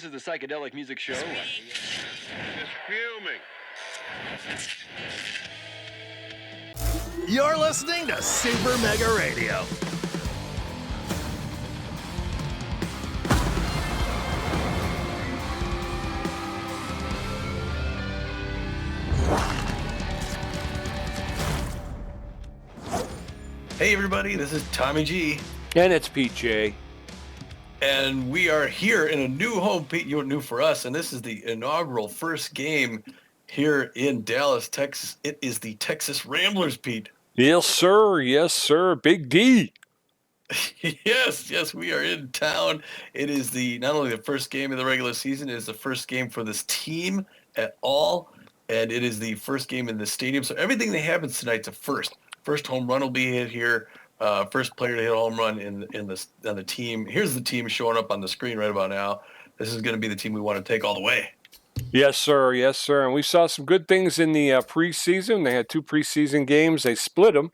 is the Psychedelic Music Show. Just fuming. You're listening to Super Mega Radio. Hey everybody, this is Tommy G. And it's PJ. And we are here in a new home, Pete. You're new for us, and this is the inaugural first game here in Dallas, Texas. It is the Texas Ramblers, Pete. Yes, sir. Yes, sir. Big D. Yes, we are in town. It is not only the first game of the regular season, it is the first game for this team at all, and it is the first game in the stadium. So everything that happens tonight's a first. First home run will be hit here. First player to hit a home run on the team. Here's the team showing up on the screen right about now. This is going to be the team we want to take all the way. Yes, sir. Yes, sir. And we saw some good things in the preseason. They had 2 preseason games. They split them.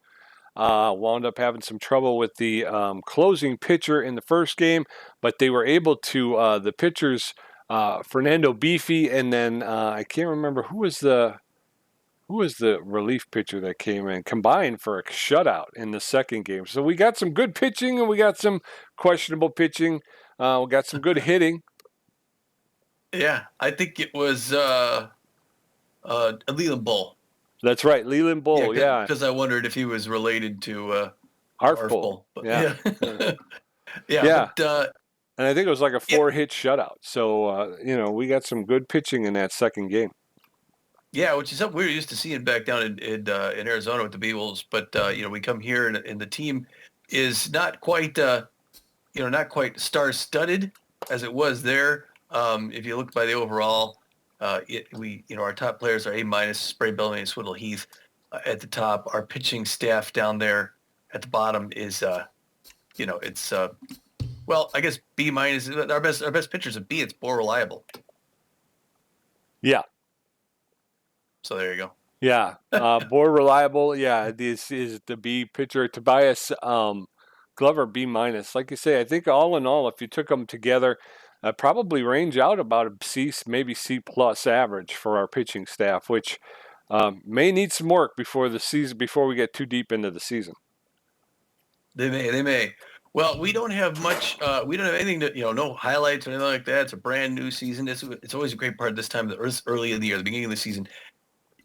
Wound up having some trouble with the closing pitcher in the first game, but they were able to, the pitchers, Fernando Beefy, and then I can't remember who was the relief pitcher that came in, combined for a shutout in the second game. So we got some good pitching and we got some questionable pitching. We got some good hitting. Yeah, I think it was Leland Bull. That's right, Leland Bull, yeah. Because I wondered if he was related to Arfbull. Yeah. Yeah. But, and I think it was like a 4-hit shutout. So, we got some good pitching in that second game. Yeah, which is something we were used to seeing back down in Arizona with the Beewolves, but we come here and the team is not quite star-studded as it was there. If you look by the overall, our top players are A-, Spray Bellamy and Swiddle Heath at the top. Our pitching staff down there at the bottom is, I guess B-. Our best pitchers at B. It's more reliable. Yeah. So there you go. Yeah, more reliable. Yeah, this is the B pitcher. Tobias Glover, B-. Like you say, I think all in all, if you took them together, probably range out about a C, maybe C+ average for our pitching staff, which may need some work before we get too deep into the season. They may. Well, we don't have much. We don't have anything to, no highlights or anything like that. It's a brand new season. It's always a great part this time, early in the year, the beginning of the season.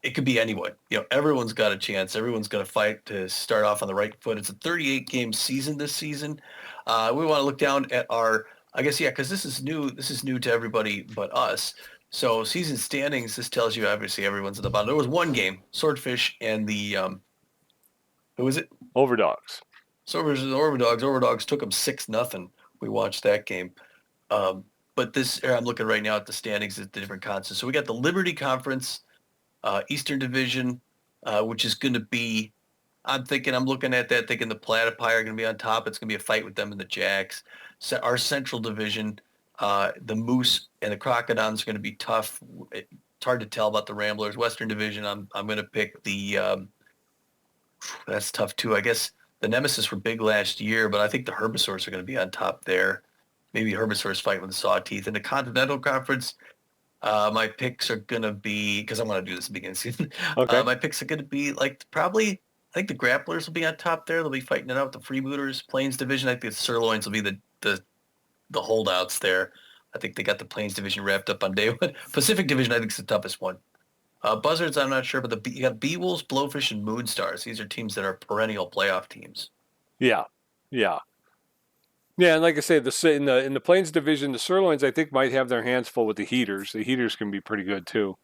It could be anyone. Everyone's got a chance. Everyone's going to fight to start off on the right foot. It's a 38-game season this season. We want to look down at because this is new. This is new to everybody but us. So season standings, this tells you obviously everyone's at the bottom. There was one game, Swordfish and the who was it? Overdogs. Swordfish and the Overdogs. Overdogs took them 6-0. We watched that game. But this, I'm looking right now at the standings at the different conferences. So we got the Liberty Conference. Eastern Division, which is going to be, I'm looking at that, thinking the Platypi are going to be on top. It's going to be a fight with them and the Jacks. So our Central Division, the Moose and the Crocodons are going to be tough. It's hard to tell about the Ramblers. Western Division, I'm going to pick the, that's tough too. I guess the Nemesis were big last year, but I think the Herbisaurs are going to be on top there. Maybe Herbisaurs fight with the Sawteeth. In the Continental Conference, my picks are going to be, because I'm going to do this at the beginning of the season, okay. My picks are going to be I think the Grapplers will be on top there. They'll be fighting it out with the Freebooters. Plains Division, I think the Sirloins will be the holdouts there. I think they got the Plains Division wrapped up on day one. Pacific Division, I think, is the toughest one. Buzzards, I'm not sure, but you got Beewolves, Blowfish, and Moonstars. These are teams that are perennial playoff teams. Yeah. Yeah, and like I say, in the Plains Division, the Sirloins, I think, might have their hands full with the Heaters. The Heaters can be pretty good, too.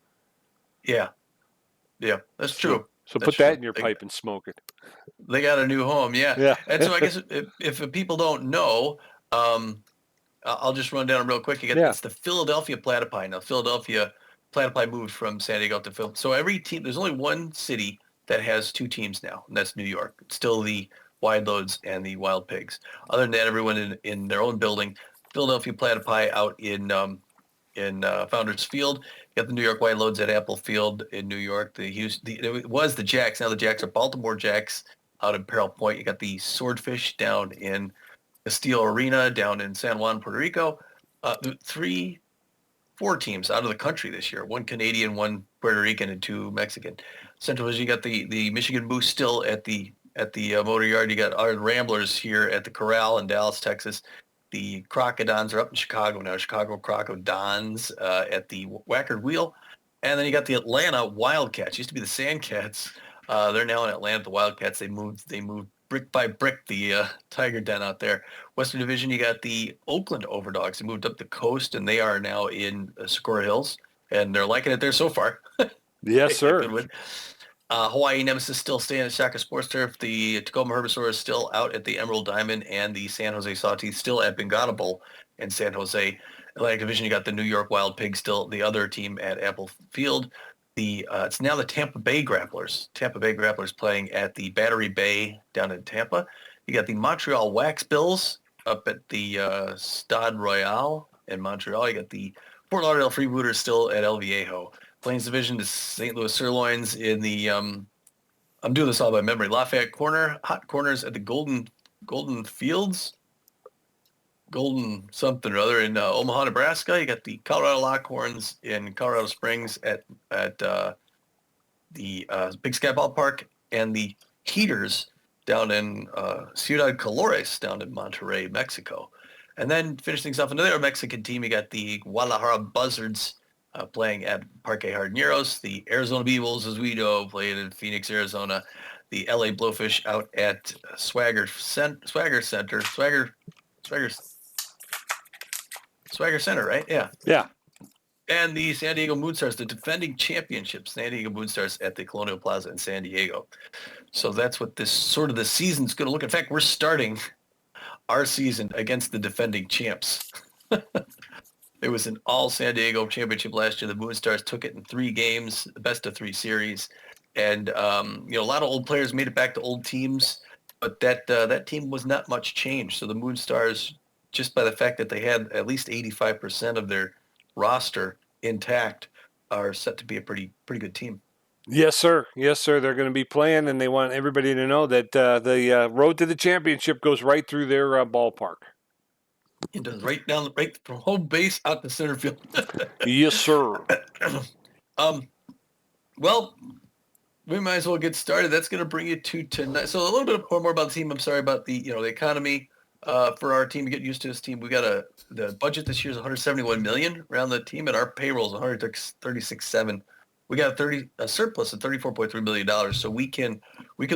Yeah, that's true. So put that in your pipe and smoke it. They got a new home, yeah. And so I guess if people don't know, I'll just run down them real quick. It's the Philadelphia Platypi. Now, Philadelphia Platypi moved from San Diego to Philly. So every team, there's only one city that has 2 teams now, and that's New York. It's still the Wide Loads and the Wild Pigs. Other than that, everyone in their own building. Philadelphia Platypi out in Founders Field. You got the New York Wide Loads at Apple Field in New York. It was the Jacks. Now the Jacks are Baltimore Jacks out in Peril Point. You got the Swordfish down in Castillo Arena down in San Juan, Puerto Rico. The 3 4 teams out of the country this year. 1 Canadian, 1 Puerto Rican, and 2 Mexican. Central Division, you got the Michigan Moose still at the Motor Yard. You got our Ramblers here at the Corral in Dallas, Texas. The Crocodons are up in Chicago now. Chicago Crocodons at the Wackerd Wheel. And then you got the Atlanta Wildcats. Used to be the Sandcats. They're now in Atlanta, the Wildcats. They moved brick by brick the Tiger Den out there. Western Division, you got the Oakland Overdogs. They moved up the coast, and they are now in Socorro Hills, and they're liking it there so far. Yes, sir. Good win. Hawaii Nemesis still staying at Shaka Sports Turf. The Tacoma Herbivore is still out at the Emerald Diamond, and the San Jose Sawteeth still at Bengata Bowl in San Jose. Atlantic Division, you got the New York Wild Pigs still, the other team at Apple Field. It's now the Tampa Bay Grapplers. Tampa Bay Grapplers playing at the Battery Bay down in Tampa. You got the Montreal Wax Bills up at the Stade Royal in Montreal. You got the Fort Lauderdale Freebooters still at El Viejo. Plains Division to St. Louis Sirloins in the I'm doing this all by memory. Lafayette Hot Corners at the Golden Fields. Golden something or other in Omaha, Nebraska. You got the Colorado Lockhorns in Colorado Springs at the Big Sky Ballpark, and the Heaters down in Ciudad Colores down in Monterrey, Mexico. And then finish things off another Mexican team. You got the Guadalajara Buzzards playing at Parque Jardineros. The Arizona Beewolves, as we know, playing in Phoenix, Arizona. The LA Blowfish out at Swagger Center, right? Yeah. Yeah. And the San Diego Moonstars, the defending championships, San Diego Moonstars at the Colonial Plaza in San Diego. So that's what the season's going to look. In fact, we're starting our season against the defending champs. It was an all San Diego championship last year. The Moonstars took it in 3 games, the best of 3 series. And, a lot of old players made it back to old teams, but that team was not much changed. So the Moonstars, just by the fact that they had at least 85% of their roster intact, are set to be a pretty good team. Yes, sir. Yes, sir. They're going to be playing, and they want everybody to know that the road to the championship goes right through their ballpark. It does, right from home base out to center field. Yes, sir. Well, we might as well get started. That's going to bring you to tonight. So a little bit more about the team. I'm sorry about the economy for our team. To get used to this team, we got the budget this year is 171 million around the team, and our payroll is 136.7. We got a surplus of $34.3 million. So we could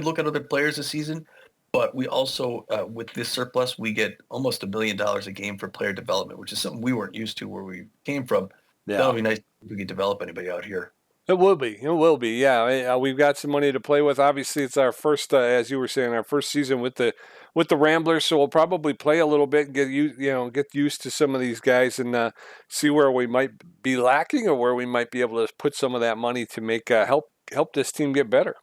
look at other players this season, but we also with this surplus we get almost $1 million a game for player development, which is something we weren't used to where we came from. Yeah. That'll be nice if we could develop anybody out here. It will be. It will be. Yeah, we've got some money to play with. Obviously, it's our first, as you were saying, our first season with the Ramblers. So we'll probably play a little bit, get used to some of these guys, and see where we might be lacking or where we might be able to put some of that money to make help this team get better.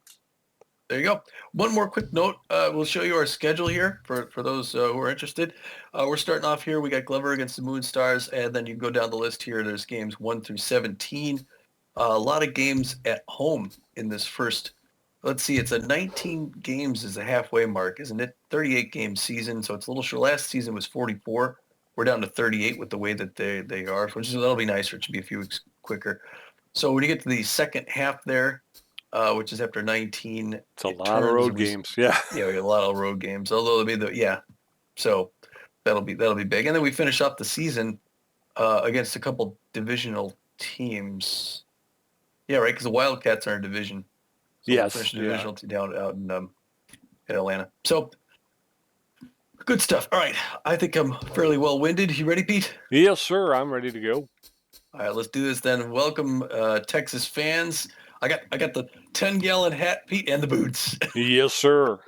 There you go. One more quick note. We'll show you our schedule here for those who are interested. We're starting off here. We got Glover against the Moonstars, and then you go down the list here. There's games 1 through 17. A lot of games at home in this first. Let's see. It's a 19 games is the halfway mark, isn't it? 38 game season, so it's a little short. Last season was 44. We're down to 38 with the way that they are, that'll be nicer. It should be a few weeks quicker. So when you get to the second half there, which is after 19. It's a lot of road games. Yeah. Yeah, we got a lot of road games. Although they'll be so that'll be big. And then we finish up the season against a couple divisional teams. Yeah, right, because the Wildcats are in division. So yes. We'll finish the divisional team down out in Atlanta. So good stuff. All right, I think I'm fairly well winded. You ready, Pete? Yes, sir. I'm ready to go. All right, let's do this then. Welcome, Texas fans. I got the 10-gallon hat, Pete, and the boots. Yes, sir.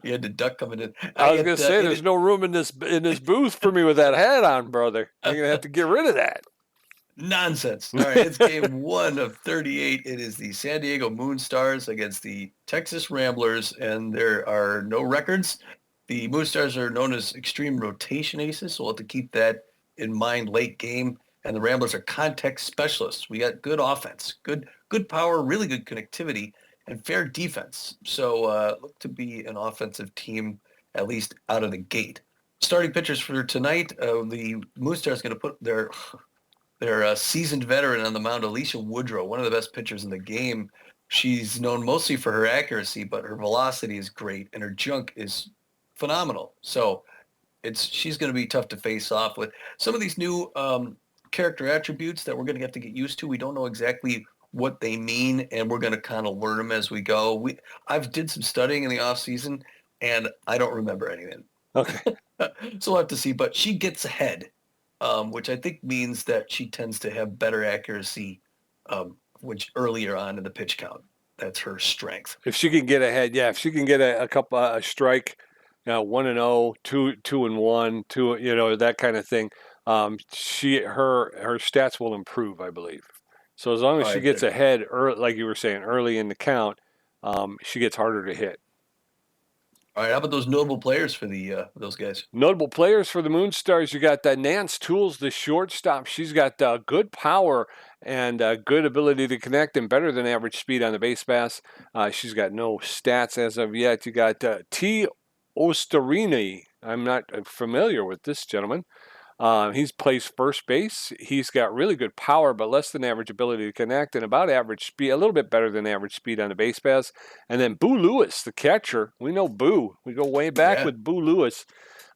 You had the duck coming in. I was going to say, there's no room in this booth for me with that hat on, brother. I'm going to have to get rid of that. Nonsense. All right, it's game 1 of 38. It is the San Diego Moonstars against the Texas Ramblers, and there are no records. The Moonstars are known as extreme rotation aces, so we'll have to keep that in mind late game. And the Ramblers are context specialists. We got good offense, good power, really good connectivity, and fair defense. So look to be an offensive team, at least out of the gate. Starting pitchers for tonight, the Moonstars going to put their their seasoned veteran on the mound, Alicia Woodrow, one of the best pitchers in the game. She's known mostly for her accuracy, but her velocity is great and her junk is phenomenal. So she's going to be tough to face off with. Some of these new character attributes that we're going to have to get used to. We don't know exactly what they mean, and we're going to kind of learn them as we go. I've did some studying in the off season, and I don't remember anything. Okay. So we'll have to see. But she gets ahead, which I think means that she tends to have better accuracy, which earlier on in the pitch count. That's her strength. If she can get ahead, if she can get a strike, 1-0, 2-1, 2, that kind of thing, her stats will improve, I believe. So as long as she gets ahead, like you were saying, early in the count, she gets harder to hit. All right, how about those notable players for those guys? Notable players for the Moonstars, you got Nance Tools, the shortstop. She's got good power and good ability to connect and better than average speed on the base pass. She's got no stats as of yet. You got T. Osterini. I'm not familiar with this gentleman. He plays first base. He's got really good power, but less than average ability to connect and about average speed, a little bit better than average speed on the base pass. And then Boo Lewis, the catcher. We know Boo. We go way back with Boo Lewis.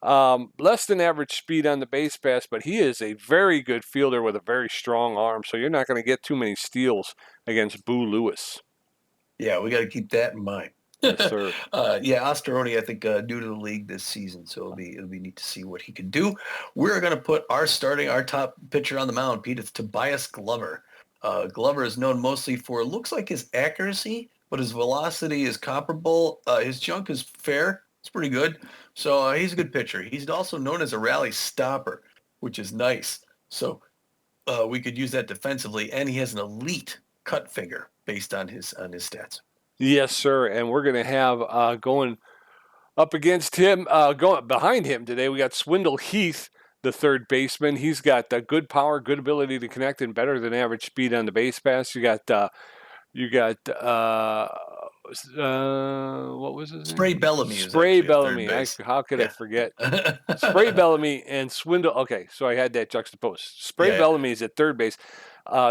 Less than average speed on the base pass, but he is a very good fielder with a very strong arm. So you're not going to get too many steals against Boo Lewis. Yeah, we got to keep that in mind. Yes, sir. Osteroni, I think, new to the league this season, so it'll be neat to see what he can do. We're going to put our top pitcher on the mound, Pete. It's Tobias Glover. Glover is known mostly for, looks like his accuracy, but his velocity is comparable. His junk is fair. It's pretty good. So he's a good pitcher. He's also known as a rally stopper, which is nice. So we could use that defensively, and he has an elite cut finger based on his stats. Yes, sir. And we're going to have going up against him, going behind him today, we got Swindle Heath, the third baseman. He's got good power, good ability to connect, and better than average speed on the base pass. You got what was his name? Spray Bellamy. Spray Bellamy. How could I forget? Spray Bellamy and Swindle. Okay, so I had that juxtaposed. Spray Bellamy is at third base.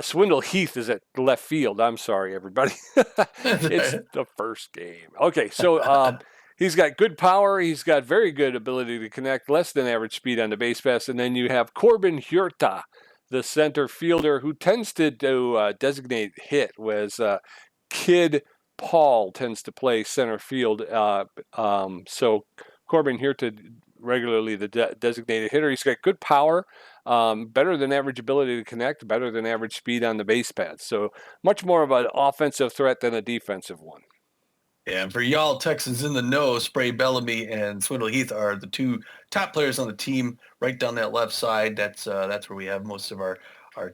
Swindle Heath is at left field. I'm sorry, everybody. It's the first game. Okay, so he's got good power. He's got very good ability to connect, less than average speed on the base pass. And then you have Corbin Hurta, the center fielder, who tends to do designate hit, whereas Kid Paul tends to play center field. So Corbin Hurta regularly the designated hitter. He's got good power, better than average ability to connect, better than average speed on the base paths. So much more of an offensive threat than a defensive one. Yeah, and for y'all Texans in the know, Spray Bellamy and Swindle Heath are the two top players on the team right down that left side. That's where we have most of our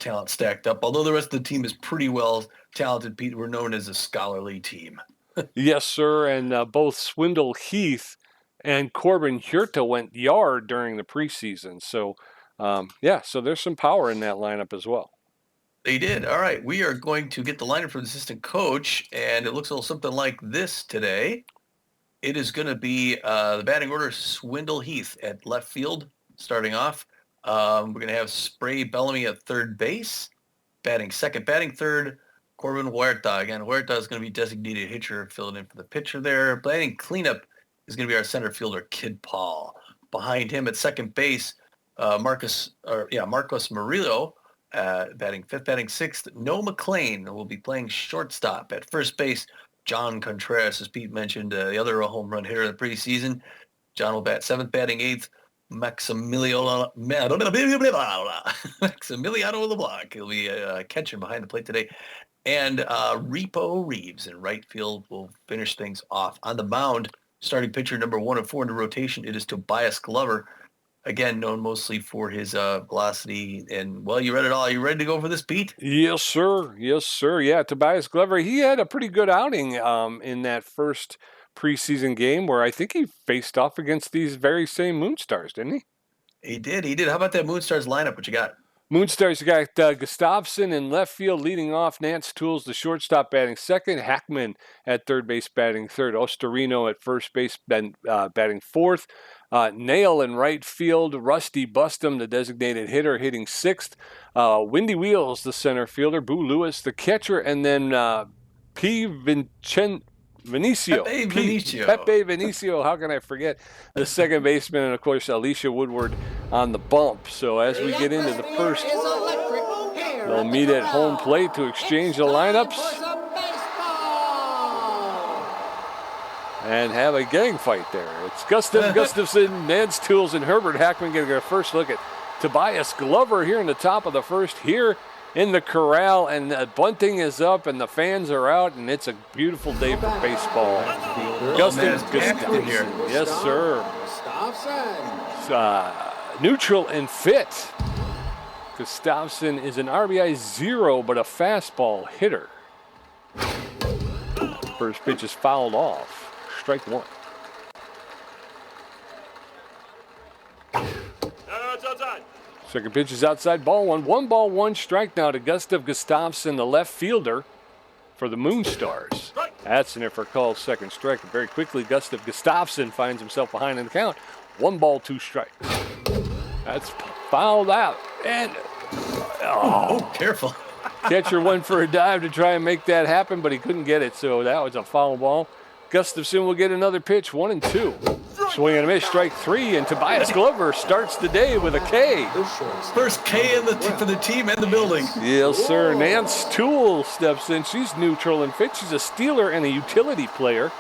talent stacked up. Although the rest of the team is pretty well talented, Pete, we're known as a scholarly team. Yes, sir. And both Swindle Heath and Corbin Hurta went yard during the preseason. So, so there's some power in that lineup as well. They did. All right. We are going to get the lineup for the assistant coach, and it looks a little something like this today. It is going to be the batting order, Swindle Heath at left field, starting off. We're going to have Spray Bellamy at third base, batting second. Batting third, Corbin Huerta. Again, Huerta is going to be designated hitcher, filling in for the pitcher there. Batting cleanup is going to be our center fielder, Kid Paul. Behind him at second base, Marcos Murillo, batting fifth. Batting sixth, Noah McLean will be playing shortstop. At first base, John Contreras, as Pete mentioned, the other home run hitter of the preseason. John will bat seventh. Batting eighth, Maximiliano LeBlanc. He'll be catching behind the plate today. And Repo Reeves in right field will finish things off. On the mound, starting pitcher number 1 of 4 in the rotation, it is Tobias Glover. Again, known mostly for his velocity. And, well, you read it all. Are you ready to go for this, Pete? Yes, sir. Yes, sir. Yeah, Tobias Glover, he had a pretty good outing in that first preseason game where I think he faced off against these very same Moonstars, didn't he? He did. How about that Moonstars lineup? What you got? Moonstars got Gustafson in left field leading off. Nance Tools, the shortstop, batting second. Hackman at third base batting third. Ostorino at first base batting fourth. Nail in right field. Rusty Bustum, the designated hitter, hitting sixth. Windy Wheels, the center fielder. Boo Lewis, the catcher. And then Pepe Vinicio, how can I forget? The second baseman, and of course Alicia Woodward on the bump. So as we get into the first, they'll meet at home plate to exchange the lineups and have a gang fight there. It's Gustafson, Nance Tools, and Herbert Hackman getting a first look at Tobias Glover here in the top of the first here in the Corral, and bunting is up and the fans are out, and it's a beautiful day for baseball. Gustafson here. Yes, sir. Neutral and fit. Gustafson is an RBI 0, but a fastball hitter. First pitch is fouled off. Strike one. Second pitch is outside, ball one. 1 ball, 1 strike now to Gustav Gustafson, the left fielder for the Moonstars. That's an for call, second strike. And very quickly, Gustav Gustafson finds himself behind in the count. 1 ball, 2 strikes. That's fouled out. And, careful. Catcher went for a dive to try and make that happen, but he couldn't get it, so that was a foul ball. Gustafson will get another pitch, 1-2. Swing and a miss, strike 3, and Tobias Glover starts the day with a K. First K for the team and the building. Yes, sir. Nance Toole steps in. She's neutral and fit. She's a stealer and a utility player.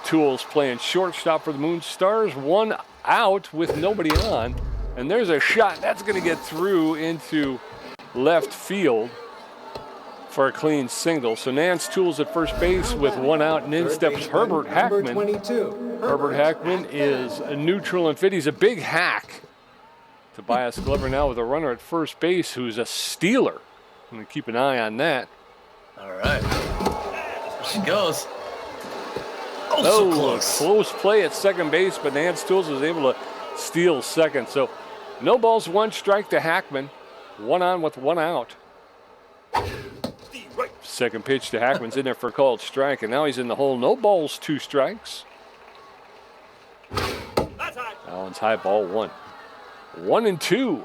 Toole's playing shortstop for the Moonstars. 1 out with nobody on. And there's a shot. That's going to get through into left field for a clean single. So Nance Tools at first base with 1 out, and in steps Herbert Hackman. Herbert Hackman is a neutral and fit. He's a big hack. Tobias Glover now with a runner at first base who's a stealer. I'm going to keep an eye on that. All right. There she goes. So close. Close play at second base, but Nance Tools was able to steal second. So no balls, 1 strike to Hackman. 1 on with 1 out. Second pitch to Hackman's in there for a called strike, and now he's in the hole. No balls, 2 strikes. That one's high, ball 1. 1-2.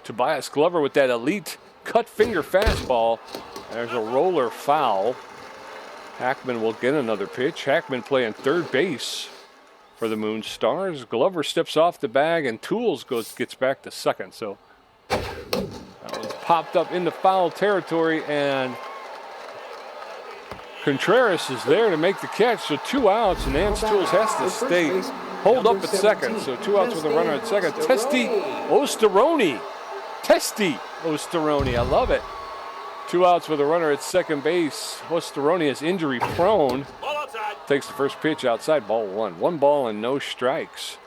Tobias Glover with that elite cut finger fastball. There's a roller foul. Hackman will get another pitch. Hackman playing third base for the Moonstars. Glover steps off the bag, and Tools gets back to second. So that one's popped up into foul territory, and Contreras is there to make the catch. So 2 outs, and Nance Tools has to stay hold up at second. So 2 outs with a runner at second. Testy Ostoroni. I love it. 2 outs with a runner at second base. Ostoroni is injury prone. Takes the first pitch outside, ball 1. 1 ball and no strikes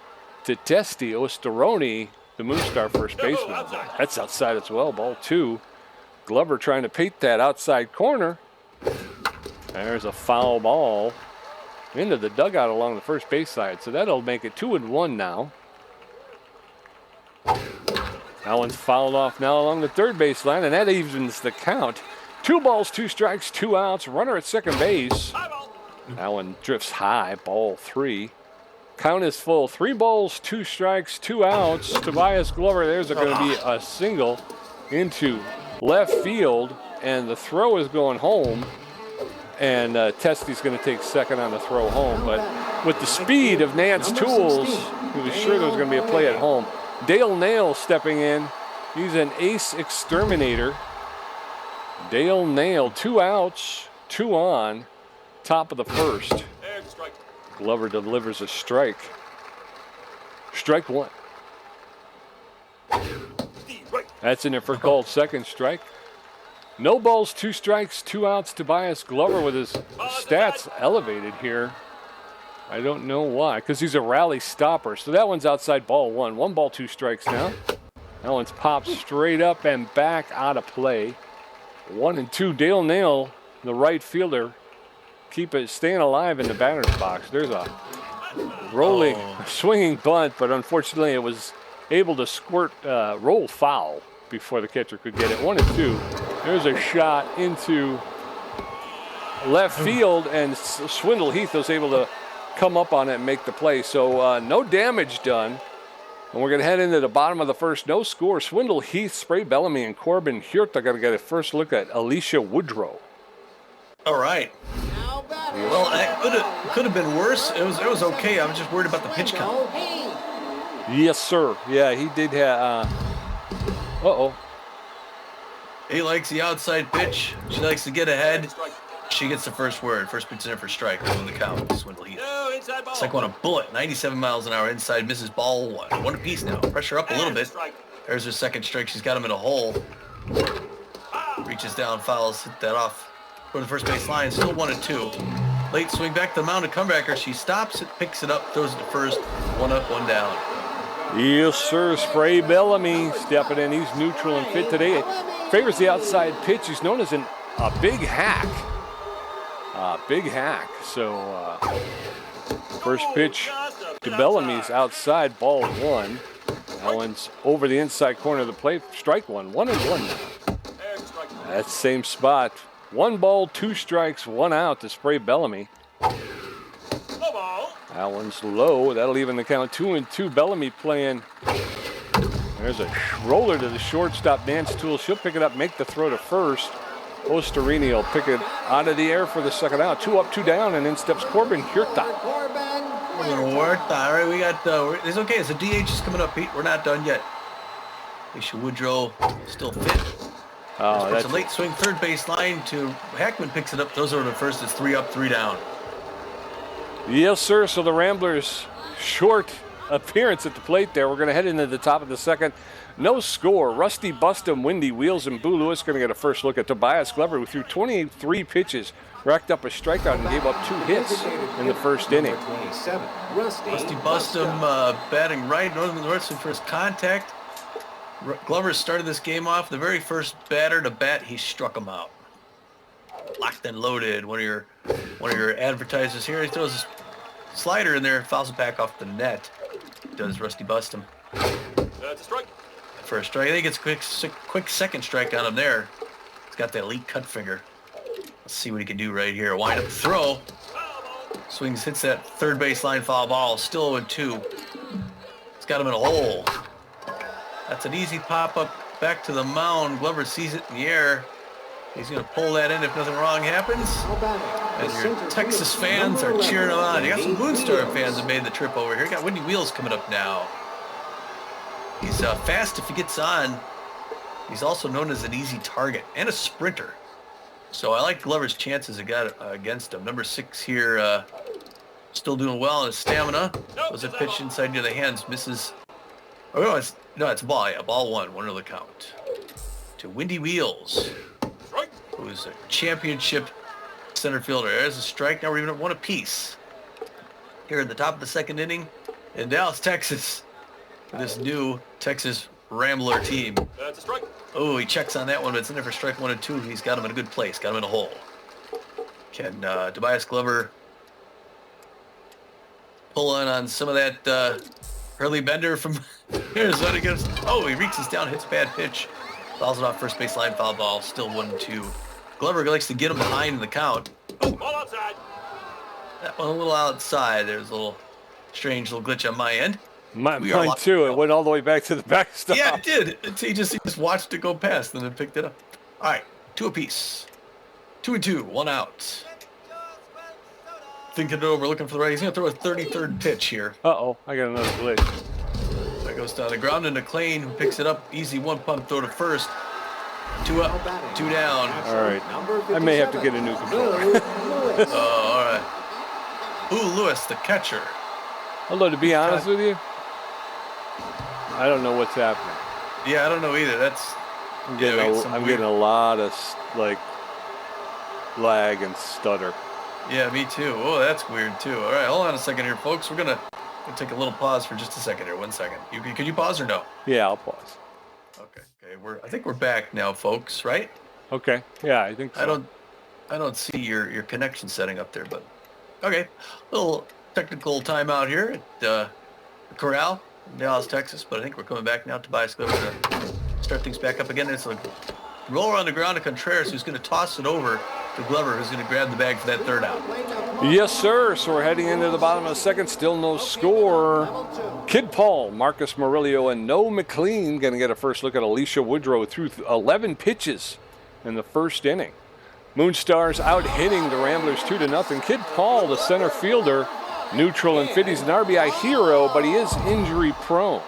to Testy Ostoroni, the Moonstar first baseman. That's outside as well, ball 2. Glover trying to paint that outside corner. There's a foul ball into the dugout along the first base side. So that'll make it 2-1 now. That one's fouled off now along the third base line, and that evens the count. 2 balls, 2 strikes, 2 outs. Runner at second base. That one drifts high, ball 3. Count is full. 3 balls, 2 strikes, 2 outs. Tobias Glover, there's going to be a single into left field, and the throw is going home. And Testy's going to take second on the throw home. But with the speed of Nance Tools, he was sure there was going to be a play at home. Dale Nail stepping in. He's an ace exterminator. Dale Nail, 2 outs, 2 on. Top of the first. Glover delivers a strike. Strike 1. That's in there for called second strike. No balls, 2 strikes, 2 outs. Tobias Glover with his stats elevated here. I don't know why, because he's a rally stopper. So that one's outside, ball 1. 1 ball, 2 strikes now. That one's popped straight up and back out of play. 1-2. Dale Nail, the right fielder, staying alive in the batter's box. There's a rolling, swinging bunt, but unfortunately it was able to roll foul. before the catcher could get it. 1-2. There's a shot into left field, and Swindle Heath was able to come up on it and make the play. So no damage done. And we're going to head into the bottom of the first. No score. Swindle Heath, Spray Bellamy, and Corbin Hurta got to get a first look at Alicia Woodrow. All right. Well, it could have been worse. It was okay. I was just worried about the pitch count. Yes, sir. Yeah, he did have. Uh-oh. He likes the outside pitch. She likes to get ahead. She gets the first word. First pitch in for strike. On the count. Swindle Heath. Second one, a bullet. 97 miles an hour inside. Misses ball one. One apiece now. Pressure up a little bit. There's her second strike. She's got him in a hole. Reaches down, fouls, hit that off for the first base line. Still 1-2. Late swing back to the mound. A comebacker. She stops it, picks it up, throws it to first. One up, one down. Yes, sir. Spray Bellamy stepping in. He's neutral and fit today. Favors the outside pitch. He's known as a big hack. Big hack. So first pitch to Bellamy's outside, ball one. That one's over the inside corner of the plate. Strike one. 1-1. That same spot. 1 ball, 2 strikes, 1 out to Spray Bellamy. That one's low. That'll even the count. 2-2. Bellamy playing. There's a roller to the shortstop. Nance Toole. She'll pick it up, make the throw to first. Osterini will pick it out of the air for the second out. 2 up, 2 down, and in steps Corbin Hurta. All right, we got. It's okay. It's a DH is coming up, Pete. We're not done yet. Alicia Woodrow still fit. That's a late swing, third base line to Hackman picks it up. Those are the first. It's 3 up, 3 down. Yes, sir. So the Ramblers short appearance at the plate there. We're going to head into the top of the second. No score. Rusty Bustum, Windy Wheels, and Boo Lewis going to get a first look at Tobias Glover, who threw 23 pitches, racked up a strikeout, and gave up 2 hits in the first inning. Rusty Bustum batting right, Northern North's first contact. Glover started this game off. The very first batter to bat, he struck him out. Locked and loaded. One of your advertisers here. He throws his slider in there, fouls it back off the net. Does Rusty Bustum. That's a strike. First strike. I think it's a quick second strike on him there. He's got that elite cut finger. Let's see what he can do right here. Wind up throw. Swings, hits that third base line foul ball. Still 0-2. It's got him in a hole. That's an easy pop-up back to the mound. Glover sees it in the air. He's going to pull that in if nothing wrong happens. And your Texas fans are cheering him on. You got some Moonstar fans that made the trip over here. You got Windy Wheels coming up now. He's fast if he gets on. He's also known as an easy target and a sprinter. So I like Glover's chances against him. Number 6 here, still doing well in his stamina. Was a pitch inside near the hands, misses. Oh, it's a ball. Yeah, ball one. 1-0 count. To Windy Wheels, who's a championship center fielder. There's a strike. Now we're even at 1 apiece. Here at the top of the second inning in Dallas, Texas. This new Texas Rambler team. That's a strike. Oh, he checks on that one, but it's in there for strike 1 and 2. He's got him in a good place. Got him in a hole. Can Tobias Glover pull on some of that Hurley Bender from Arizona? He reaches down, hits a bad pitch. Fouls it off first base line, foul ball. Still 1-2. Glover likes to get him behind in the count. Ball outside. That one a little outside. There's a little strange little glitch on my end. Mine too. It went all the way back to the backstop. Yeah, it did. He just watched it go past and then picked it up. All right, 2 apiece. 2-2, 1 out. Thinking it over, looking for the right. He's going to throw a 33rd pitch here. Uh-oh, I got another glitch. That goes down the ground into Klein, who picks it up. Easy 1 pump throw to first. 2 up, 2 down. All right. I may have to get a new controller. All right. Ooh, Lewis, the catcher. Although, to be honest with you, I don't know what's happening. Yeah, I don't know either. I'm getting a lot of lag and stutter. Yeah, me too. Oh, that's weird too. All right, hold on a second here, folks. We're gonna take a little pause for just a second here. 1 second. Can you pause or no? Yeah, I'll pause. Okay. I think we're back now, folks. Right? Okay. Yeah, I think so. I don't see your connection setting up there, but okay. Little technical timeout here at Corral, in Dallas, Texas. But I think we're coming back now. Tobias Glover start things back up again. It's like roller on the ground to Contreras, who's going to toss it over to Glover, who's going to grab the bag for that third out. Yes, sir. So we're heading into the bottom of the second. Still no score. Kid Paul, Marcus Murillo, and No McLean going to get a first look at Alicia Woodrow through 11 pitches in the first inning. Moonstars out hitting the Ramblers 2-0. Kid Paul, the center fielder, neutral and fit. He's an RBI hero, but he is injury prone.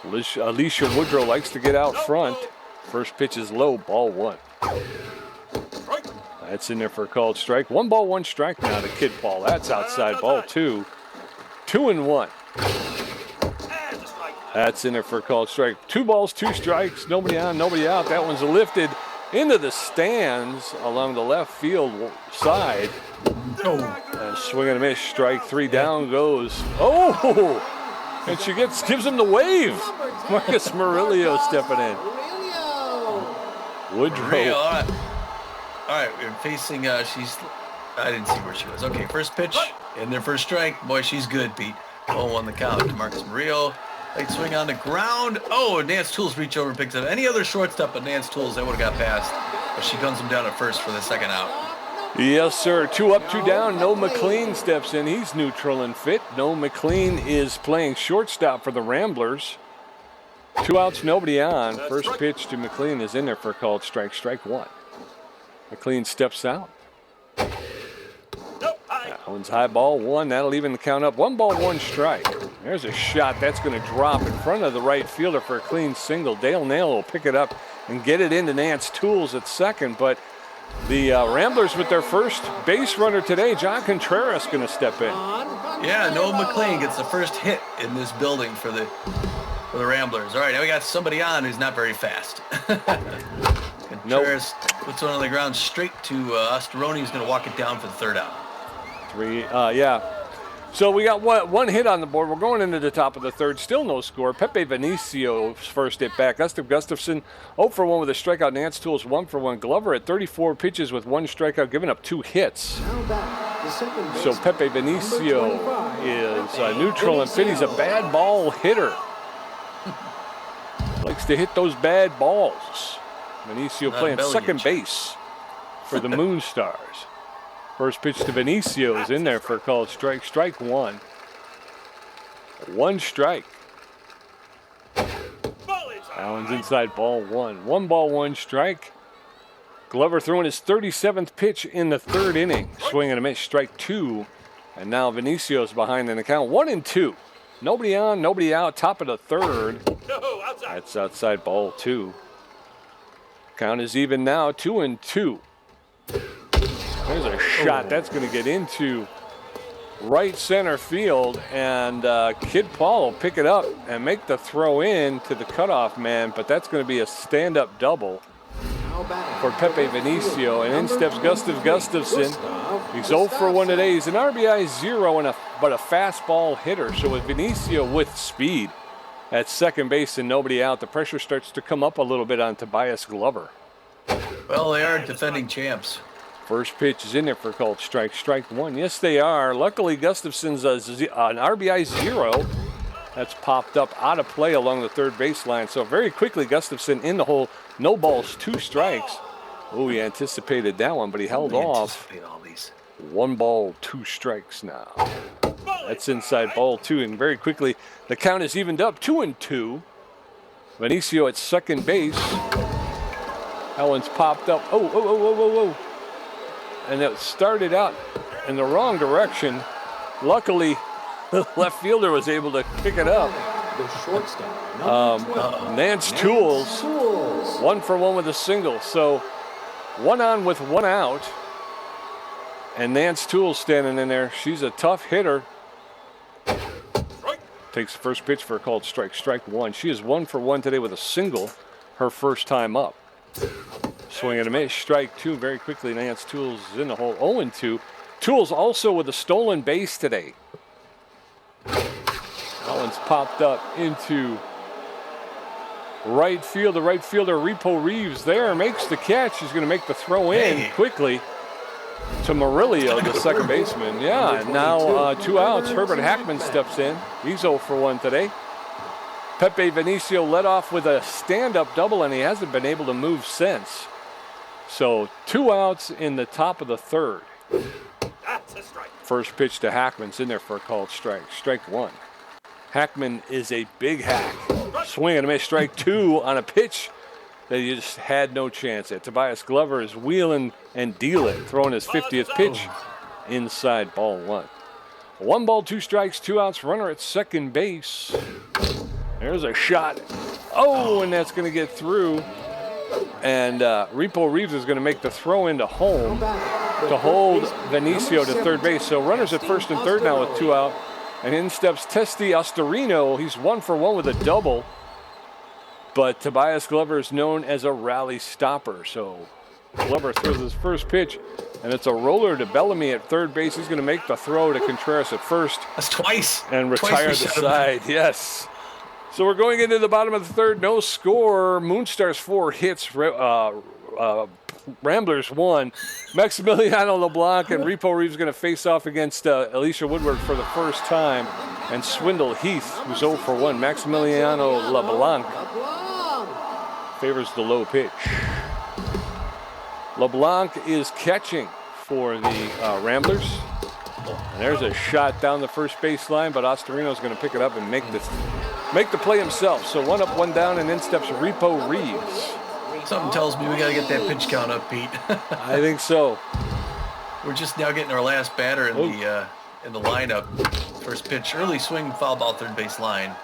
Alicia Woodrow likes to get out front. First pitch is low, ball one. That's in there for a called strike. 1 ball, 1 strike now to Kid Paul. That's outside, ball 2. 2-1. That's in there for a called strike. 2 balls, 2 strikes. Nobody on, nobody out. That one's lifted into the stands along the left field side. And swing and a miss. Strike 3. Down goes. Oh! And she gives him the wave. Marcus Murillo stepping in. Woodrow. All right, we're facing, I didn't see where she was. Okay, first pitch, in there for a strike. Boy, she's good, Pete. 0-1 the count to Marcus Murillo. Late swing on the ground. Oh, Nance Tools reach over and picks up. Any other shortstop but Nance Tools, that would have got past. But she guns him down at first for the second out. Yes, sir. 2 up, 2 down. No McLean steps in. He's neutral and fit. No McLean is playing shortstop for the Ramblers. 2 outs, nobody on. First pitch to McLean is in there for a called strike. Strike 1. McLean steps out. That one's high, ball 1. That'll even the count up. 1 ball, 1 strike. There's a shot that's going to drop in front of the right fielder for a clean single. Dale Nail will pick it up and get it into Nance Tools at second. But the Ramblers with their first base runner today, John Contreras, going to step in. Yeah, Noah McLean gets the first hit in this building for the Ramblers. All right, now we got somebody on who's not very fast. Contreras puts one on the ground straight to Osteroni, who's going to walk it down for the third out. 3, yeah. So we got one hit on the board. We're going into the top of the third. Still no score. Pepe Venicio's first hit back. Gustav Gustafson 0 for 1 with a strikeout. Nance Tools 1 for 1. Glover at 34 pitches with 1 strikeout, giving up 2 hits. So Pepe Venicio is neutral and fit. He's a bad ball hitter. Likes to hit those bad balls. Venicio playing second base for the Moonstars. First pitch to Venicio is in there for a called strike. Strike 1. 1 strike. Allen's inside, ball 1. 1 ball, 1 strike. Glover throwing his 37th pitch in the third inning. Swing and a miss, strike 2. And now Venicio's behind in the count. 1-2. Nobody on, nobody out. Top of the third. That's outside, ball 2. Count is even now, 2-2. There's a shot that's going to get into right center field, and Kid Paul will pick it up and make the throw in to the cutoff man, but that's going to be a stand-up double for Pepe Venicio, and in steps Gustav Gustafson. He's 0 for 1 today. He's an RBI 0 but a fastball hitter, so with Venicio with speed at second base and nobody out, the pressure starts to come up a little bit on Tobias Glover. Well, they are defending champs. First pitch is in there for a called strike. Strike 1. Yes, they are. Luckily, Gustafson's an RBI 0. That's popped up out of play along the third baseline. So very quickly, Gustafson in the hole. No balls, 2 strikes. Oh, he anticipated that one, but he held off. All these. 1 ball, 2 strikes now. That's inside, ball 2. And very quickly, the count is evened up, 2-2. Venicio at second base. That one's popped up. Oh. And it started out in the wrong direction. Luckily, the left fielder was able to pick it up. Nance Tools, 1 for 1 with a single. So 1 on with 1 out. And Nance Tools standing in there. She's a tough hitter. Takes the first pitch for a called strike. Strike 1. She is 1 for 1 today with a single, her first time up. Swing and a miss, strike 2. Very quickly, Nance Tools is in the hole, 0-2. Tools also with a stolen base today. That one's popped up into right field. The right fielder, Repo Reeves, there makes the catch. He's going to make the throw in quickly to Murillo, the second baseman. Yeah, and now 2 outs. Herbert Hackman steps in. He's 0 for 1 today. Pepe Vinicio led off with a stand-up double, and he hasn't been able to move since. So 2 outs in the top of the third. That's a strike. First pitch to Hackman's in there for a called strike. Strike 1. Hackman is a big hack. Swing and a miss. Strike 2 on a pitch that he just had no chance at. Tobias Glover is wheeling and dealing, throwing his 50th pitch inside ball 1. 1 ball, 2 strikes, 2 outs, runner at second base. There's a shot. Oh, and that's going to get through. And Repo Reeves is going to make the throw into home to hold Vinicio to third base. So runners at first and third now with 2 out. And in steps Testy Ostorino. He's 1 for 1 with a double. But Tobias Glover is known as a rally stopper. So Glover throws his first pitch, and it's a roller to Bellamy at third base. He's going to make the throw to Contreras at first. That's twice. And retire the side, yes. So we're going into the bottom of the third, no score. Moonstars 4 hits, Ramblers 1. Maximiliano LeBlanc and Repo Reeves going to face off against Alicia Woodward for the first time. And Swindle Heath, who's 0 for 1. Maximiliano LeBlanc favors the low pitch. LeBlanc is catching for the Ramblers. And there's a shot down the first base line, but Ostorino's going to pick it up and make the play himself. So 1 up, 1 down, and in steps Repo Reeves. Something tells me we got to get that pitch count up, Pete. I think so. We're just now getting our last batter in the lineup. First pitch, early swing, foul ball, third base line.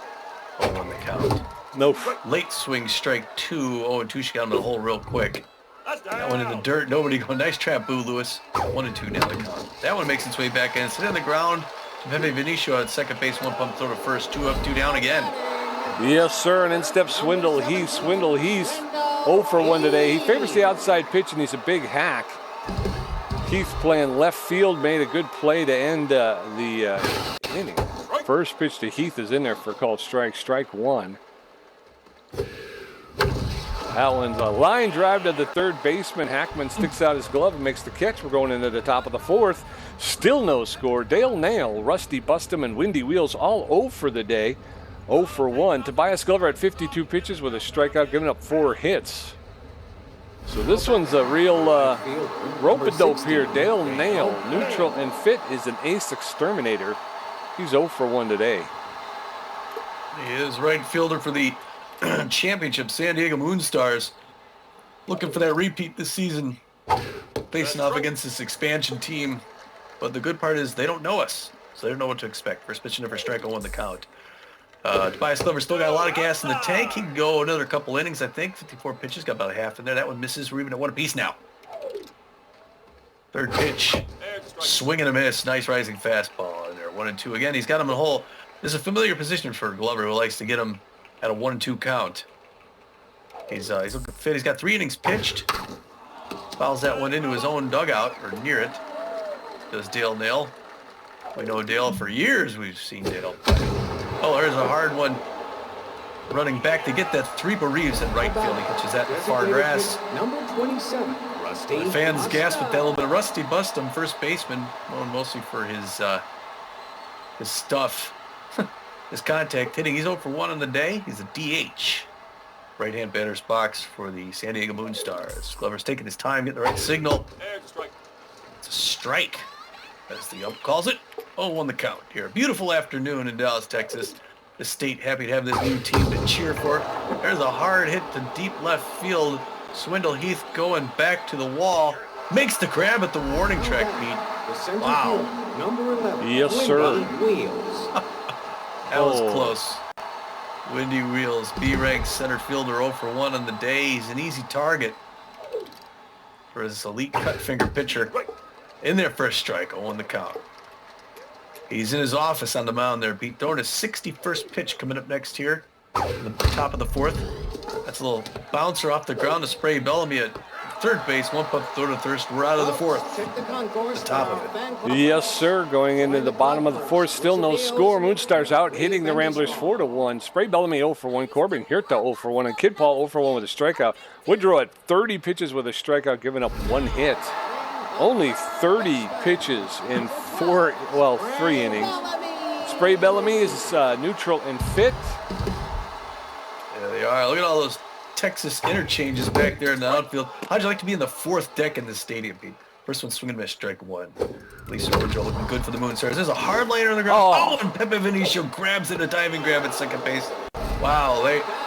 0-1 the count. Nope. Late swing, strike 2. 0-2. She got him in the hole real quick. That one in the dirt. Nobody going. Nice trap, Boo Lewis. 1-2 now the count. That one makes its way back in. Sit on the ground. Pepe Vinicio at second base. 1 pump throw to first. 2 up, 2 down again. Yes, sir. And in steps Swindle Heath. Swindle Heath 0 for 1 today. He favors the outside pitch, and he's a big hack. Heath playing left field made a good play to end the inning. First pitch to Heath is in there for a called strike. Strike 1. That one's a line drive to the third baseman. Hackman sticks out his glove and makes the catch. We're going into the top of the fourth. Still no score. Dale Nail, Rusty Bustum, and Windy Wheels all 0 for the day. 0 for 1. Tobias Glover at 52 pitches with a strikeout, giving up 4 hits. So this one's a real rope-a-dope here. Dale Nail, neutral and fit, is an ace exterminator. He's 0 for 1 today. He is right fielder for the championship San Diego Moonstars. Looking for that repeat this season. Facing off against this expansion team. But the good part is they don't know us. So they don't know what to expect. First pitch for strike 0-1 the count. Tobias Glover still got a lot of gas in the tank. He can go another couple innings, I think. 54 pitches, got about a half in there. That one misses. We're even at 1 apiece now. Third pitch. Swing and a miss. Nice rising fastball in there. 1-2 again. He's got him in the hole. This is a familiar position for Glover, who likes to get him at a 1-2 count. He's looking fit. He's got 3 innings pitched. Fouls that one into his own dugout, or near it. Does Dale Nail. We know Dale for years. We've seen Dale. Oh, there's a hard one. Running back to get that. Repo Reeves at right field. He catches that in the far grass. Number 27, Rusty. The fans gasp with that little bit of Rusty Bustum, first baseman, known mostly for his stuff, his contact hitting. He's 0 for 1 on the day. He's a DH. Right-hand batter's box for the San Diego Moonstars. Glover's taking his time, getting the right signal. It's a strike, as the ump calls it. 0-1 the count here. Beautiful afternoon in Dallas, Texas. The state happy to have this new team to cheer for. There's a hard hit to deep left field. Swindle Heath going back to the wall. Makes the grab at the warning track, Pete. Wow. Number 11. Yes, sir. Wheels. That was close. Windy Wheels, B-ranked center fielder, 0 for 1 on the day. He's an easy target for his elite cut finger pitcher. In there for a strike, 0-1 the count. He's in his office on the mound there, Pete. Throwing his 61st pitch coming up next here. In the top of the fourth. That's a little bouncer off the ground to Spray Bellamy at third base. 1 pump throw to first. We're out of the fourth. The top of it. Yes, sir. Going into the bottom of the fourth. Still no score. Moonstars out hitting the Ramblers 4-1. Spray Bellamy 0 for 1. Corbin Hirta 0 for 1. And Kid Paul 0 for 1 with a strikeout. Woodrow at 30 pitches with a strikeout, giving up 1 hit. Only 30 pitches in 3 innings. Spray Bellamy is neutral and fit. are. Look at all those Texas interchanges back there in the outfield. How'd you like to be in the fourth deck in this stadium, Pete? First one swinging and a miss, strike one. Lisa Woodrow looking good for the Moonstars. There's a hard liner on the ground. Oh, and Pepe Vinicio grabs it, a diving grab at second base. Wow,